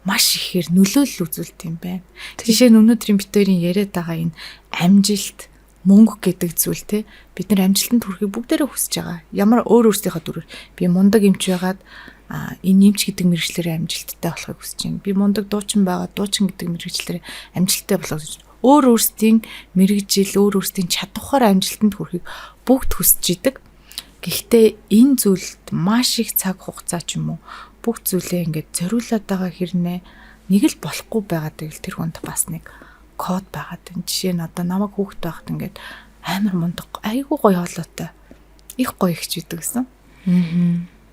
маш ихээр нөлөөлөл үзүүлдэг юм байна. Жишээ нь өнөөдрийн битүүрийн яриад байгаа энэ амжилт мөнгө гэдэг зүйл те бид нар амжилтанд хүрэхийг бүгдээрээ хүсэж байгаа. Ямар өөр өөрсдийнхөө дүрээр би мундаг эмч байгаад энэ эмч гэдэг мэргэжлэрээ амжилттай болохыг хүсэж байна. Би мундаг дуучин байгаад дуучин гэдэг мэргэжлэрээ амжилттай болохыг хүсэж байна. Өөр өөрсдийн мэргэжил, өөр өөрсдийн чадвараар амжилтанд хүрэхийг бүгд хүсэж идэг. Гэхдээ энэ зүйлд маш их цаг хугацаа ч юм уу бүх зүйлээ ингээд зориулаад байгаа хэрнээ нэг л болохгүй байгаад байвал тэр хүнд бас нэг код байгаад байна. Жишээ нь одоо намайг хүүхэд байхад ингээд амар мундаг айгүй гоё хоолойтой их гоё ихч бидэг гэсэн.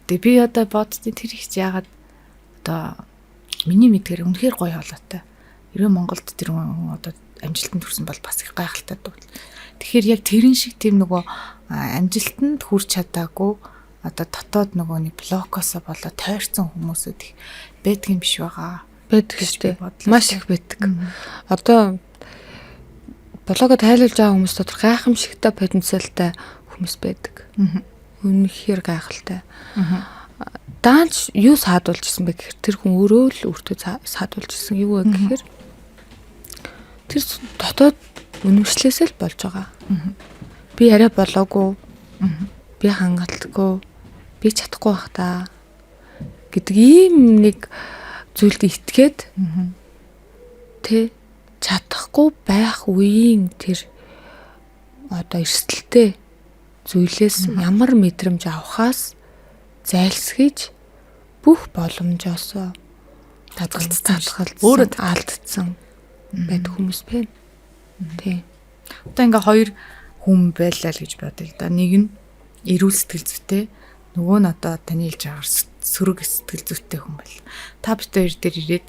Тэгээ би одоо боддیں۔ Тэр ихч яагаад одоо миний мэдгээр үнэхээр гоё хоолойтой. Ерөө Монголд тэр одоо амжилтанд хүрсэн бол бас их гайхалтай дуу. Тэгэхээр яг тэрэн шиг тийм нөгөө амжилтанд хүрч чадаагүй одоо дотоод нөгөө нэг блокосоо болоо тойрсон хүмүүсүүд их байдаг юм биш байгаа. Байдаг шүү дээ. Маш их байдаг. Одоо блогод хайлуулж байгаа хүмүүс дотор гайхамшигтай потенциалтай хүмүүс байдаг. Үнэхээр гайхалтай. Даанч юу саадуулж ирсэн бэ гэхээр тэр хүн өөрөө л өөртөө саадуулж ирсэн юу вэ гэхээр тэр дотоод үнэмшлээсээ л болж байгаа. Би арай болоогүй. Би хангалтгүй. Би чадахгүй байх та гэдэг ийм нэг зүйлд итгээд тэ чадахгүй байх үеийн тэр одоо эрсдэлтэй зүйлээс ямар мэдрэмж авахаас зайлсхийж бүх боломжоосоо татгалцсан өөрөө алдсан байдаг хүмүүс байна. Тий. Одоо ингээ хоёр хүн байлаа л гэж бодъё л да. Нэг нь эрүүл сэтгэл зүйтэй, нөгөө нь одоо таны хэлж байгаагаар сөрөг сэтгэл зүйтэй хүн байл. Та бид хоёр дээр ирээд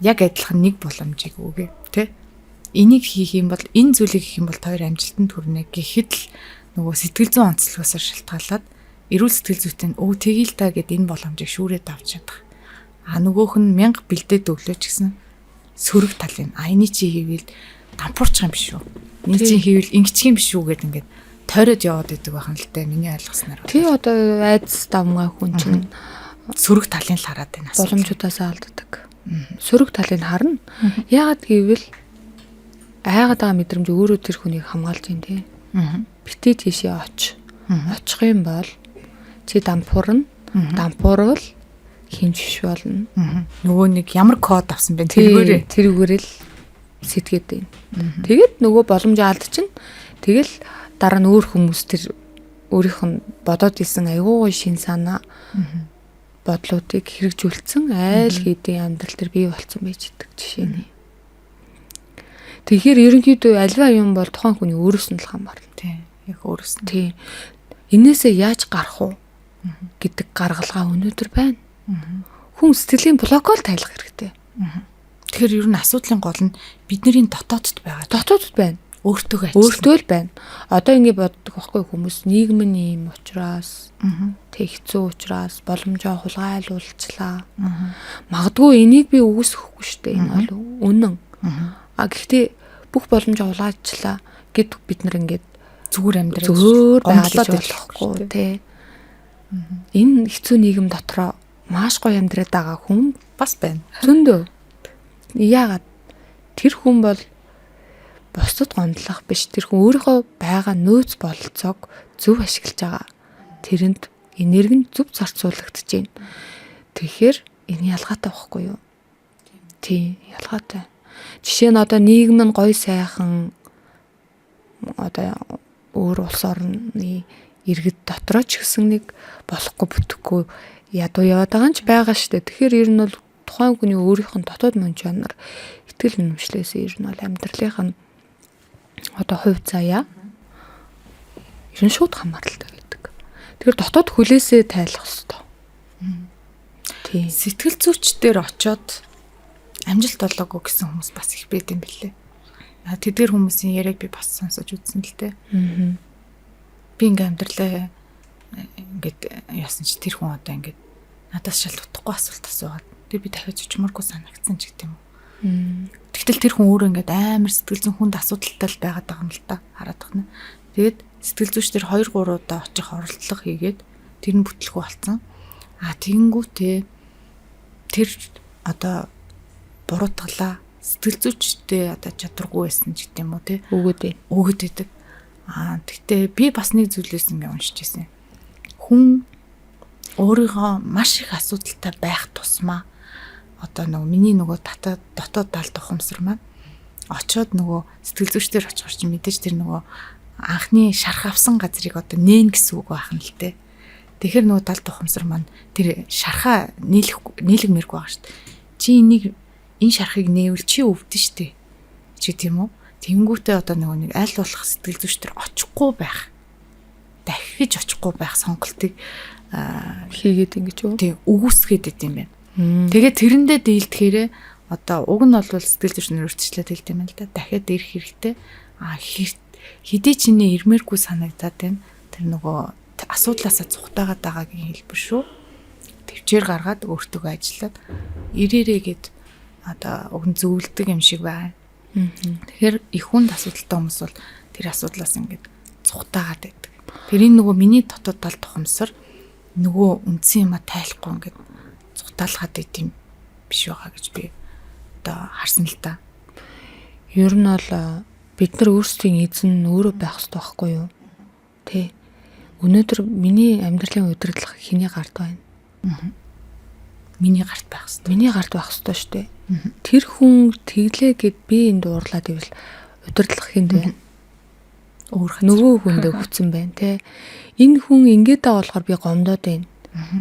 яг адилхан нэг боломжийг өгөө, тэ? Энийг хийх юм бол энэ зүйлийг хийх юм бол та хоёр амжилтанд хүрнэ гэхэд л нөгөө сэтгэл зүйн онцлогоосоор шалтгаалаад эрүүл сэтгэл зүйтэй нь тэгээл та гэд энэ боломжийг шүүрээд авч чадах. Нөгөөх нь 1000 бэлдээд өглөөч гэсэн сөрөг тал юм. Энийг чи хийвэл дампуурчих юм биш үү? Энийг чи хийвэл ингэчих юм биш үү гэд ингээд тойроод яваад идэг байх нь л дээ миний ойлгосноор. Тий одоо айдас давмгаа хүн чинь сөрөг талын л хараад байна. Боломжуудаас алддаг. Сөрөг талыг харна. Яагаад гэвэл айгаад байгаа мэдрэмж өөрөө тэр хүнийг хамгаалж байна тий. Битээ тийшээ очих юм бол чи дампуурна. Дампуурвал хинж биш болно. Нөгөө нэг ямар код авсан бэ тэрүүгээр л сэтгээд байна. Тэгэд нөгөө боломжоо алдчихна. Тэгэл дараа нь өөр хүмүүс тэр өөрийнх нь бодоод исэн аюугай шин санаа бодлуудыг хэрэгжүүлсэн айл хэдийн амьдрал төр бий болцсон байж идэг жишээ нь. Тэгэхээр ерөнхийдөө альва юм бол тухайн хүний өөрөөс нь л хамаарна. Тий. Яг өөрөөс нь. Тий. Энээсээ яаж гарах уу гэдэг гаргалгаа өнөөдөр байна. Хүн сэтгэлийн блокол тайлах хэрэгтэй. Тэгэхээр ер нь асуудлын гол нь бидний дотоодд байгаа. Дотоодд байна. Өөртөө л байна. Одоо ингэ боддог байхгүй хүмүүс нийгэм нь юм учраас тэг хэцүү учраас боломжоо хулгайлуулчлаа. Магадгүй энийг би үгүйсэхгүй шүү дээ. Энэ бол үнэн. Гэхдээ бүх боломжоо хулгайчлаа гэд бид нар ингээд зүгээр байгаад болохгүй тий. Энэ хэцүү нийгэм дотроо маш гоё амьдраад байгаа хүн бас байна. Зөндөө. Яагаад тэр хүн бол бусдад гомдлох биш. Тэр хүн өөрийнхөө байгаа нөөц бололцоог зөв ашиглаж байгаа. Тэрэнд энерги нь зөв зарцуулагдаж байна. Тэгэхээр энэ ялгаатай байхгүй юу? Тий, ялгаатай. Жишээ нь одоо нийгэм нь гоё сайхан одоо өөр улс орны иргэд дотроо ч гэсэн нэг болохгүй бүтэхгүй ядуу яваад байгаа ч байгаа шүү дээ. Тэгэхээр ер нь бол тухайн хүний өөрийнх нь дотоод мөн чанар итгэл үнэмшлээс ер нь бол амьдралынх нь одоо хувь заяа ер нь шууд хамааралтай гэдэг. Тэгэхээр дотоод хүлээсээ тайлах хэрэгтэй. Тийм. Сэтгэл зүйч дээр очиод амжилт болоогүй гэсэн хүмүүс бас их байд юм билээ. Тэдгээр хүмүүсийн яриаг би бас сонсож үзсэн л дээ. Би ингээм амьдралаа ингээд яасан чи тэр хүн одоо ингээд надаас шал утахгүй асуулт асуугаад тэр би дахиад чичмаргүй санагдсан ч гэдэм үү. Тэгтэл тэр хүн өөрөө ингээд амар сэтгэл зүйн хүнд асуудалтай л байгаад байгаа юм л та хараад байна. Тэгээд сэтгэл зүйч тэр 2-3 удаа очих оролдлого хийгээд тэр нь бүтлгүй болсон. Тэгэнгүүтээ тэр одоо буруутгалаа сэтгэл зүйчтэй одоо чадваргүй байсан ч гэдэм үү те өгөөд идэг. Тэгтээ би бас нэг зүйлээс ингээ уншиж ирсэн. Хүн өөрийнхөө маш их асуудалтай байх тусмаа одоо миний нөгөө дотоод далд ухамсар маань очиод нөгөө сэтгэл зүйчдэр очихор чинь мэдээж тэр нөгөө анхны шарх авсан газрыг одоо нээн гэсэн үг байх нь л те. Тэгэхээр нөгөө далд ухамсар маань тэр шархаа нийлэгмэргүй байгаа шүү дээ. Чи энэ шархыг нээвэл чи өвдөн шүү дээ. Чи тийм үү? Тэнгүүтээ одоо нэг аль болох сэтгэл зүйчдэр очихгүй байх. Дахиж очихгүй байх сонголтыг хийгээд ингэж үү? Тийм, үгүйсгээд идэм байна. Тэгээд тэрэндээ дийлдэхээрээ одоо уг нь бол сэтгэл зүйчнэр өөрчлөлт хэлдэг юм л да. Дахиад ирэх хэрэгтэй. Хэдий чиний ирмээргүй санагдаад байна. Тэр нөгөө асуудлаасаа цухтаагаад байгаагийн хэлбэр шүү. Төвчээр гаргаад өөртөө ажиллаад ирээрээ гэд одоо уг нь зөвлөдөг юм шиг байна. Тэгэхээр их хүнд асуудалтай хүмүүс бол тэр асуудлаас ингээд цухтаагаад байдаг. Тэрийн нөгөө миний дотоод тал тухамсар нөгөө үндсэн юма тайлахгүй ингээд цухтаалгаад идэм биш байгаа гэж би одоо харсан л та. Ер нь бол бид нар өөрсдийн эзэн өөрөө байх хэрэгтэй байхгүй юу? Тэ. Өнөөдөр миний амьдралын удирдлага хэний гарт байна? Миний гарт байх хэрэгтэй. Миний гарт байх хэрэгтэй шүү дээ. Тэр хүн тэглээ гэд би энд уурлаад ивэл удирдлах хүнд байна. Нөгөө хүндээ хүцэн байна те. Энэ хүн ингэж байгаа болохоор би гомдоод байна.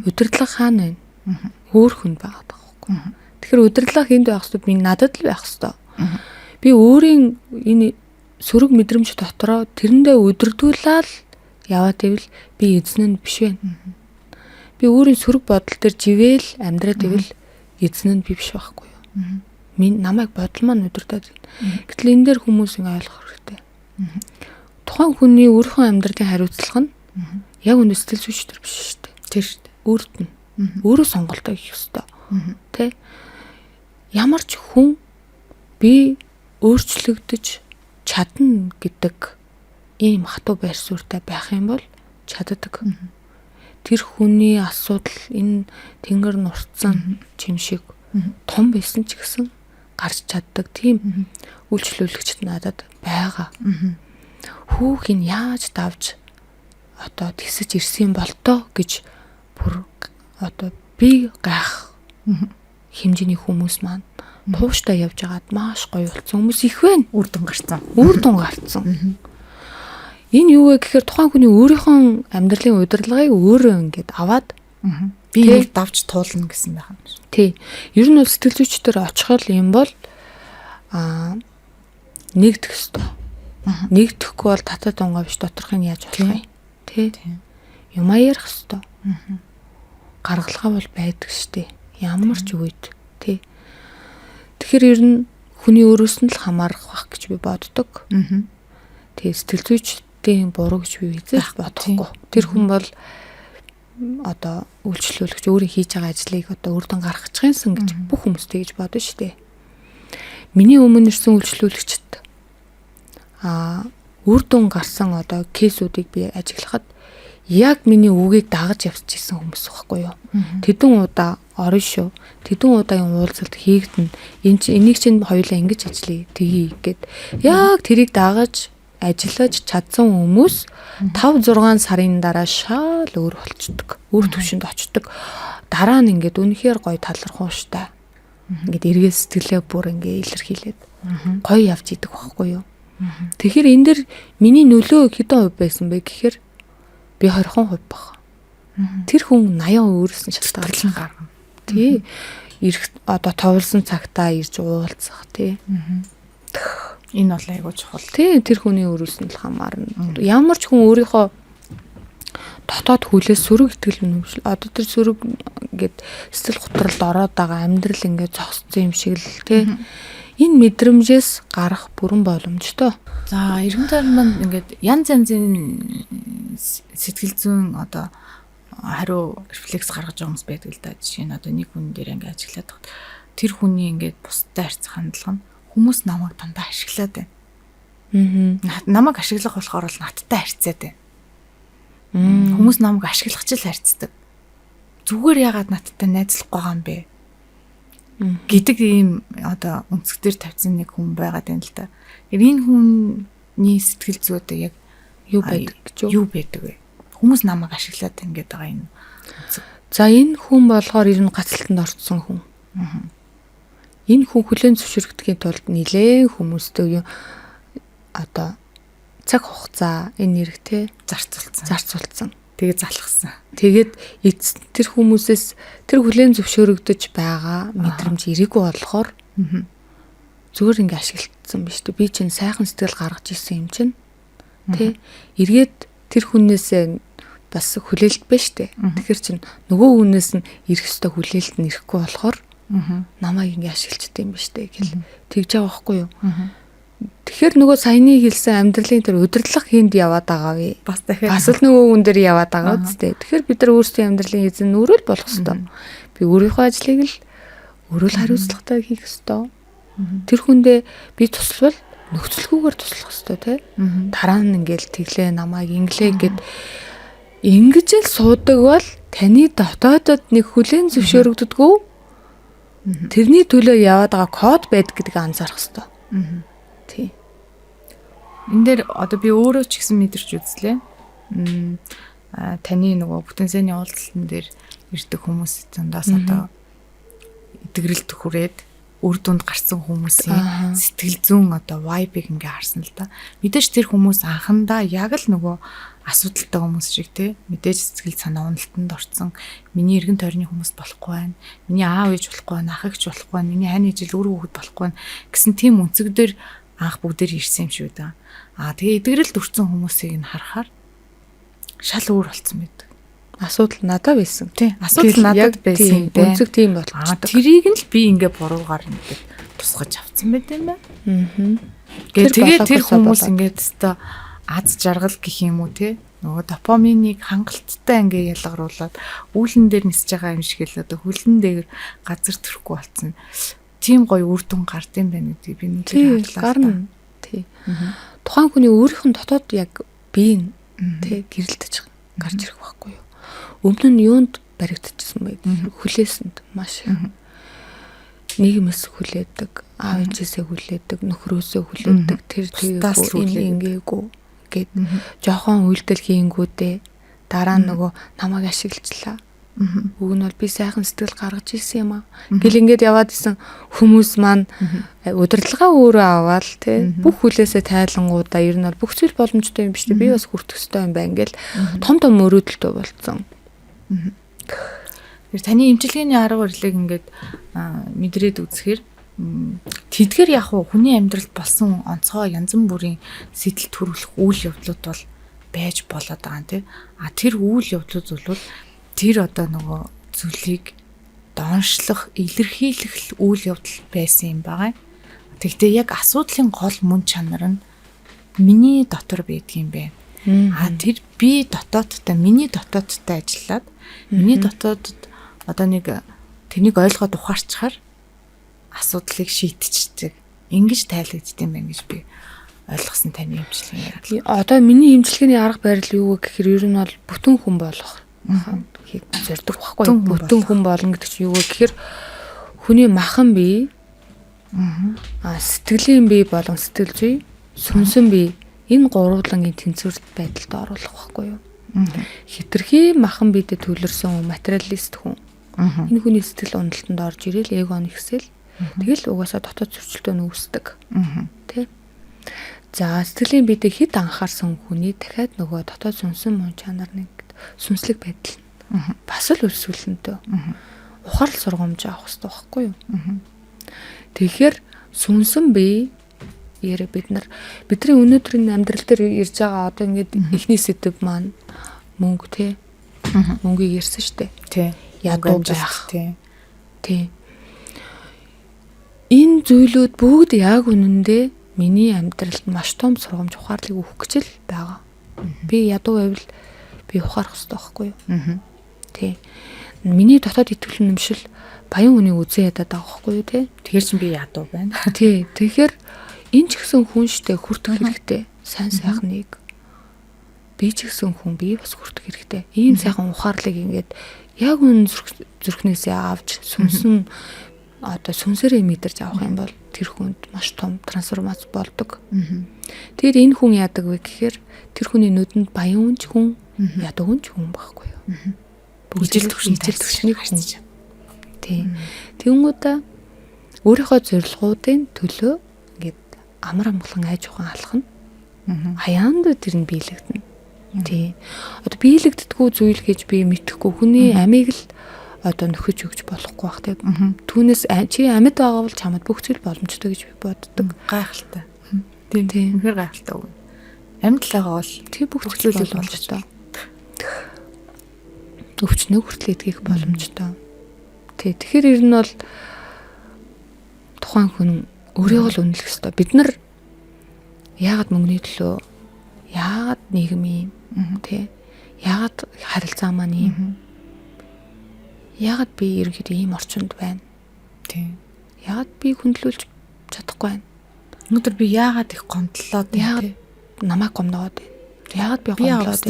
Удирдлах хаана байна? Өөр хүнд байгаа байхгүй. Тэгэхээр удирдлах хүнд байх хэрэгтэй. Би надад л байх хэрэгтэй. Би өөрийн энэ сөрөг мэдрэмж дотроо тэрэндээ өдөрдүүлэл яваад ивэл би эзэн нь биш байна. Би өөрийн сөрөг бодол дээр живээл амьдраад ивэл эзэн нь би биш байхгүй юу? Минь намайг бодол маань өдөрдөөд. Гэтэл энэ дээр хүмүүс ингэ ойлгох хэрэгтэй. Тухайн хүний өөрийнхөө амьдралын хариуцлага нь яг үнэ сэтгэл зүйч төр биш шүү дээ. Тэр шүү дээ. Өөрт нь өөрөө сонголтоо хийх ёстой. Тэ? Ямар ч хүн би өөрчлөгдөж чадна гэдэг ийм хатуу байр суурьтай байх юм бол чаддаг. Тэр хүний асуудал энэ тэнгэр нурцсан чимшиг том байсан ч гэсэн гарч чаддаг тийм үйлчлүүлэгчд надад байгаа. Хүүхийг яаж давж одоо тисэж ирсэн бол тоо гэж бүр одоо би гайх хэмжээний хүмүүс маань тууштай явж агаад маш гоё болсон хүмүүс их байна. Үр дүн гарцсан. Энэ юу вэ гэхээр тухайн хүний өөрийнхөө амьдралын удирдлагыг өөрөө ингээд аваад би нэг давж туулна гэсэн байх юм шиг. Тий. Ер нь бол сэтгэл зүйчдэр очихол юм бол нэгдэх ёстой. Нэгдэхгүй бол татаа дунгаа биш доторхыг яаж болох юм? Тий. Юмаа ярих ёстой. Гаргалгаа бол байдаг штэ. Ямар ч үед тий. Тэгэхээр ер нь хүний өөрөөс нь л хамаарах байх гэж би боддог. Тий сэтгэл зүйчдийн буруу гэж би эзэж бодохгүй. Тэр хүн бол одоо үйлчлүүлэгч өөрөө хийж байгаа ажлыг одоо үр дүн гаргачихсан гэж бүх хүмүүс тэгж бодно штэ. Миний өмнө ирсэн үйлчлүүлэгчд үр дүн гарсан одоо кейсүүдийг би ажиглахад яг миний үгийг дагаж явчихсан хүмүүс байхгүй юу. Тэдэн удаа орно шүү. Тэдэн удаагийн уулзалт хийгдэн. Энийг чинь хоёулаа ингэж ажиллая тгий гэд. Яг тэрийг дагаж ажиллаж чадсан хүмүүс 5-6 сарын дараа шал өөр болчдөг. Өөр төвшөнд очдөг. Дараа нь ингээд үнэхээр гоё талархууштай. Ингээд эргээ сэтгэлээ бүр ингээ илэрхийлээд гоё явж идэг байхгүй юу. Тэгэхээр энэ дэр миний нөлөө хэдэн хувь байсан бэ гэхээр би 20% баг. Тэр хүн 80% өөрөөс нь шалтгаалсан гарна. Тий. Ирэх одоо товлсон цагтаа ирж уулзах тий. Энэ бол айгуу чухал. Тий, тэр хүний өөрөөс нь л хамаарна. Ямар ч хүн өөрийнхөө дотоод хүлээс сөрөг итгэл үнэмшил одоо тэр сөрөг ингээд сэтгэл готролд ороод байгаа амьдрал ингээд зогссон юм шиг л тий. Энэ мэдрэмжээс гарах бүрэн боломжтой. За, иргэн тойрон маань ингээд янз янзын сэтгэл зүйн одоо хариу рефлекс гаргаж байгаа хүмүүс байдаг л да. Жишээ нь одоо нэг хүн дээр ингээд ажиглаад байгаа. Тэр хүний ингээд бусдад харьцах хандлага нь хүмүүс намайг дандаа ашиглаад байна. Намайг ашиглах болохоор л надтай харьцаад байна. Хүмүүс намайг ашиглах ч л харьцдаг. Зүгээр яагаад надтай найзлах байгаа юм бэ? Гэдэг ийм одоо өнцгтэр тавьсан нэг хүн байгаад байна л да. Энэ хүний сэтгэл зүйдээ яг юу байдаг вэ? Хүмүүс намайг ашиглаад байна гэдэг байгаа энэ. За энэ хүн болохоор ер нь гацалтанд орцсон хүн. Энэ хүн хүлээн зөвшөөрөгдөхийн тулд нилээн хүмүүстэй одоо цаг хугацаа энэ нэрэгтэй зарцуулсан. Тэгээд залхсан. Тэгээд тэр хүмүүсээс тэр хүлээн зөвшөөрөгдөж байгаа мэдрэмж ирээгүй болохоор зүгээр ингээ ашиглагдсан биз дээ. Би чинь сайхан сэтгэл гаргаж ирсэн юм чинь. Тэ? Эргээд тэр хүнээсээ бас хүлээлт байна штэ. Тэгэхээр чинь нөгөө хүнээс нь ирэх ёстой хүлээлт нь ирэхгүй болохоор намайг ингээ ашиглчихдээ юм биш үү гэл тэгж байгаа байхгүй юу. Тэгэхээр нөгөө саяны хэлсэн амьдралын тэр удирдлага хийнд яваад байгаа вэ? Бас дахиад бас л нөгөө хүн дээр яваад байгаа үстэй. Тэгэхээр бид нар өөрсдийн амьдралын эзэн өөрөө л болох ёстой. Би өөрийнхөө ажлыг л өөрөө л хариуцлагатай хийх ёстой. Тэр хүндээ би туславал нөхцөлгүйгээр туслах ёстой тий. Дараа нь ингээл тэглээ намайг инглээ гэд ингэж л суудаг бол таны дотоодод нэг хүлээн зөвшөөрөгддөггүй. Тэрний төлөө яваад байгаа код байдаг гэдгийг анзаарах ёстой. Тий. Энд дээр одоо би өөрөө ч гэсэн мэдэрч үзлээ. Таны нөгөө потенциалын уулзалтан дээр ирдэг хүмүүс зөндөөс одоо идэвхрэлт хүрээд үр дүнд гарсан хүмүүсийн сэтгэл зүйн одоо vibe-ыг ингээ харсан л да. Мэдээж тэр хүмүүс анхандаа яг л нөгөө асуудалтай хүмүүс шиг те мэдээж сэтгэл санаа уналтанд орсон. Миний эргэн тойрны хүмүүс болохгүй байна. Миний аав ээж болохгүй байна, ах эгч болохгүй байна. Миний хань ижил үр хүүхэд болохгүй байна гэсэн тийм өнцөгдөр анх бүгдээр ирсэн юм шүү да. Тэгээ эдгэрэлд өрцөн хүмүүсийг нь харахаар шал өөр болцсон байдаг. Асуудал надад байсан. Тий. Асуудал надад байсан юм байна. Өнцөг тийм болчихдог. Тэрийг нь л би ингээ буруугаар ингээд тусгаж авцсан байт юм байна. Тэгээд тэр хүмүүс ингээд өстой аз жаргал гэх юм уу те нөгөө допаминыг хангалттай ингээ ялгаруулад үүлэн дээр нисэж байгаа юм шиг л одоо хөлн дээр газар төрөхгүй болцсон. Тийм гоё үр дүн гардыг байна гэдэг би нэг гарна. Тий. Тухайн хүний өөрийнх нь дотоод яг бие тий гэрэлтэж гарч ирэх байхгүй юу? Өмнө нь юунд баригдчихсан байд. Хүлээсэнд маш нийгэмээс хүлээдэг, аав ээжээсээ хүлээдэг, нөхрөөсөө хүлээдэг, тэр ингээгүй гэд жоохон үйлдэл хийнгүүдээ дараа нь нөгөө намайг ашиглажлаа. Уг нь бол би сайхан сэтгэл гаргаж ирсэн юм аа. Гэл ингээд яваад исэн хүмүүс маань удирдлагаа өөрөө аваад тий бүх хүлээсээ тайлангуудаа ер нь бол бүх зүйл боломжтой юм биш үү? Би бас хүртэх ёстой юм байна гэл том өрөөдөлтөө болцсон. Тэр таны эмчилгээний арга барилыг ингээд мэдрээд үзэхээр тэдгээр яг хүний амьдралд болсон онцгой янз бүрийн сэтэл төрүүлэх үйл явдлууд бол байж болоод байгаа юм тий. Тэр үйл явдлууд бол тэр одоо нөгөө зүйлийг дооншлох, илэрхийлэх үйл явдал байсан юм байгаа. Тэгтээ яг асуудлын гол мөн чанар нь миний дотор байдгийн байна. Тэр би дотоодтай, миний дотоодтай ажиллаад миний дотоодд одоо нэг тэнийг ойлгоод ухаарчаар асуудлыг шийдчихдэг. Ингэж тайлагддсан байна гэж би ойлгосон таны эмчилгээ. Одоо миний эмчилгээний арга барил юу гэхээр ер нь бол бүтэн хүн болох зорддог байхгүй юу? Бүтэн хүн болно гэдэг чинь юу гэхээр хүний махан бие, сэтгэлийн бие болон сэтгэл зүй, сүнсэн бие энэ гурвуулангийн тэнцвэрт байдалд оруулах байхгүй юу? Хитрхи махан биедээ төлөрсөн материалист хүн. Энэ хүний сэтгэл уналтанд орж ирэл эго нэгсэл тэгэл угаасаа дотоод зөрчилдөд үүсдэг. Тэ? За сэтгэлийн биедээ хэд анхаарсан хүний дахиад нөгөө дотоод сүнсэн мөн чанар нэг сүнслэг байдал бас л өсвөлнөдөө ухаарл сургамж авах хэрэгтэй байхгүй юу? Тэгэхээр сүнсэн бие бидний өнөөдрийн амьдрал дээр ирж байгаа одоо ингээд ихний сэдв маань мөнгө тий мөнгийг ярьсан штэ тий ядуу байх тий энэ зүйлүүд бүгд яг үнэндээ миний амьдралд маш том сургамж ухаарлыг өгөх гэж л байгаа. Би ядуу байвал би ухаарах хэрэгтэй байхгүй юу? Тий. Миний дотоод итгэл үнэмшил баян үнийг үзэн ядаад байгаа байхгүй юу те? Тэгэхээр чинь би ядуу байна. Тий. Тэгэхээр энэ ч гэсэн хүн штэ хүртэх хэрэгтэй. Сайн сайхныг би ч гэсэн хүн би бас хүртэх хэрэгтэй. Ийм сайхан ухаарлыг ингээд яг үн зүрхнээсээ авч сүнсэн одоо сүнсээрээ мэдэрч авах юм бол тэр хүнд маш том трансформац болдог. Тэр энэ хүн яадаг вэ гэхээр тэр хүний нүдэнд баян үнч хүн ядуу үнч хүн байхгүй юу? Ижил төвшнийг харьцаж. Тий. Тэнгуудаа өөрийнхөө зорилгоудын төлөө ингээд амар амгалан айж ухаан алхна. Хаяанд тэр нь биелэгдэнэ. Тий. Одоо биелэгддэггүй зүйл гэж би мэдхгүй хүний амийг л одоо нөхөж өгч болохгүй бах тий. Түүнээс чи амьд байгаа бол чамд бүх зүйл боломжтой гэж би боддог. Гайхалтай. Тийм. Үнэхээр гайхалтай үг. Амьд л байгаа бол тий бүх зүйл боломжтой. Өвчнөө хүртэл эдгэх боломжтой. Тий. Тэгэхээр ер нь бол тухайн хүн өөрийгөө л үнэлэх ёстой. Бид нар яагаад мөнгөний төлөө, яагаад нийгмийн тий, яагаад харилцаа маань ийм, яагаад би ерөнхийдөө ийм орчинд байна. Тий. Яагаад би хөндлүүлж чадахгүй байна. Өнөөдөр би яагаад их гомдлоод яагаад намайг гомдоод байна. Яагаад би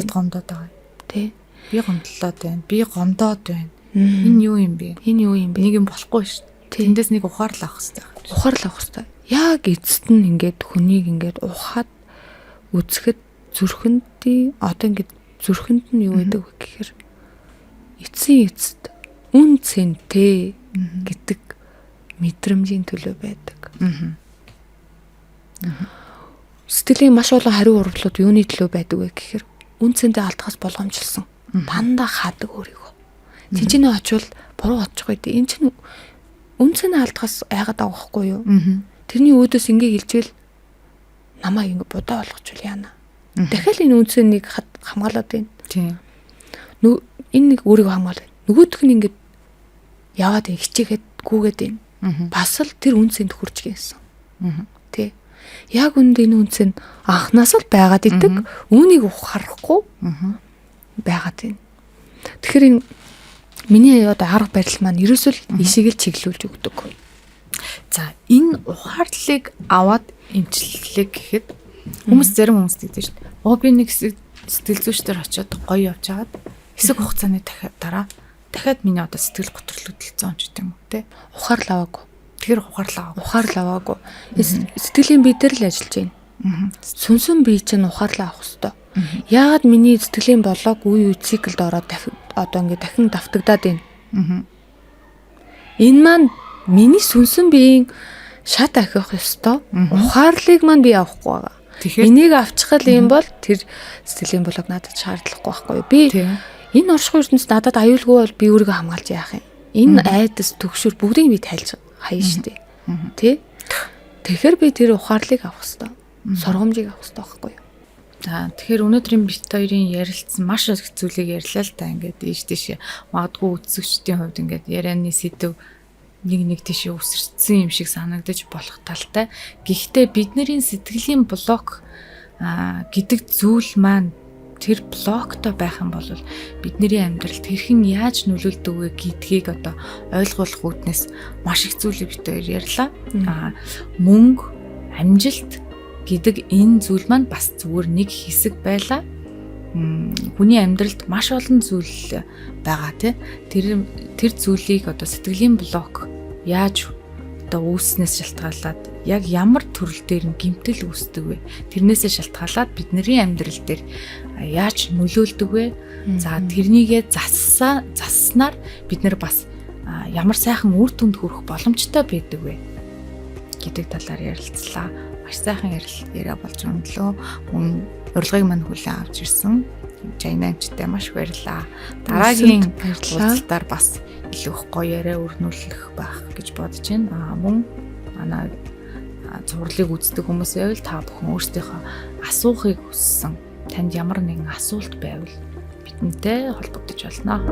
гомдоод байгаа. Тий. Би гомдлоод байна. Би гомдоод байна. Энэ юу юм бэ? Энэ юу юм бэ? Нэг юм болохгүй шүү дээ. Тэндээс нэг ухаарл авах хэрэгтэй. Ухаарл авах хэрэгтэй. Яг эцэст нь ингээд хүнийг ингээд ухаад үзэхэд зүрхэндээ одоо ингээд зүрхэнд нь юу гэдэг вэ гэхээр эцсийн эцэст үн цэнтэй гэдэг мэдрэмжийн төлөө байдаг. Сэтгэлийн маш олон хариу урвалууд юуны төлөө байдаг вэ гэхээр үнцэндээ алдахаас болгоомжлсон. Дандаа хаадаг өөрийгөө. Тинчнээ очивол буруу очих үед энэ чинь үнцэнээ алдахаас айгаад байгаа байхгүй юу? Тэрний өөдөөс ингээ хэлжвэл намайг ингээ будаа болгочвол яана. Дахиад энэ үнцэнийг хамгаалаад байна. Тийм. Энэ нэг өөрийгөө хамгаалаад. Нөгөөх нь ингээ яваад хичээгээд гүгээд байна. Бас л тэр үнцэнд хүрч гэнсэн. Тэ. Яг үнд энэ үнц нь анхнаас л байгаад идэг. Үүнийг ухаарахгүй байгаад байна. Тэгэхээр энэ миний одоо арга барил маань ерөөсөө ишиг л чиглүүлж өгдөг. За энэ ухаарлыг аваад эмчлэлээ гэхэд хүмүүс зарим хүмүүс гэдэг шүү дээ. Би нэг сэтгэл зүйчдэр очиод гоё явж хагаад хэсэг хугацааны дахиад миний одоо сэтгэл готрлогдолцсон ч гэдэг юм уу те. Ухаарл аваагүй. Тэгэхээр ухаарл аваагүй. Сэтгэлийн бие дээр л ажиллаж байна. Сүнсэн бие чинь ухаарлаа авах хэрэгтэй. Яагаад миний сэтгэлийн болоог үе циклд ороод одоо ингээд дахин давтагдаад байна. Энэ маань миний сүнсэн биеийн шат ахих ёстой. Ухаарлыг маань би авахгүй байгаа. Энийг авчихвал юм бол тэр сэтгэлийн болоог надад шаардлагагүй байхгүй. Би энэ оршихуй ертөнцид надад аюулгүй бол би өөрийгөө хамгаалж яах юм. Энэ айдас төгшөр бүгдийг би тайлж хаяа штэ. Тэ? Тэгэхээр би тэр ухаарлыг авах хэрэгтэй. Сургамжийг авах хэрэгтэй байхгүй юу? За тэгэхээр өнөөдрийн бит хоёрын ярилцсан маш их зүйлийг ярьлаа л та ингээд ийш магадгүй үзэгчдийн хувьд ингээд ярианы сэдв нэг тийшээ үсэрсэн юм шиг санагдаж болох талтай. Гэхдээ бидний сэтгэлийн блок гэдэг зүйл маань тэр блоктой байх юм бол бидний амьдралд хэрхэн яаж нөлөөлдөг вэ гэдгийг одоо ойлгуулах үүднээс маш их зүйлийг бит хоёр ярьлаа. Мөнгө, амжилт гэдэг энэ зүйл маань бас зүгээр нэг хэсэг байлаа. Хүний амьдралд маш олон зүйл байгаа тий. Тэр зүйлийг одоо сэтгэлийн блок яаж одоо үүснээс шалтгаалаад яг ямар төрөл дээр нь гэмтэл үүсдэг вэ? Тэрнээсээ шалтгаалаад бидний амьдрал дээр яаж нөлөөлдөг вэ? За тэрнийгээ засснаар бид нар бас ямар сайхан үр дүнд хүрэх боломжтой байдаг вэ гэдэг талаар ярилцлаа. Маш сайхан яриа болж өндлөө. Мөн урилгыг мань хүлээн авч ирсэн Жайна амчтай маш баярлалаа. Дараагийн уулзалтаар бас илүү их гоё яриа өрнүүлэх байх гэж бодож байна. Мөн манай зурлыг үздэг хүмүүс байвал та бүхэн өөрсдийнхөө асуухыг хүссэн танд ямар нэгэн асуулт байвал бидэнтэй холбогдож болно.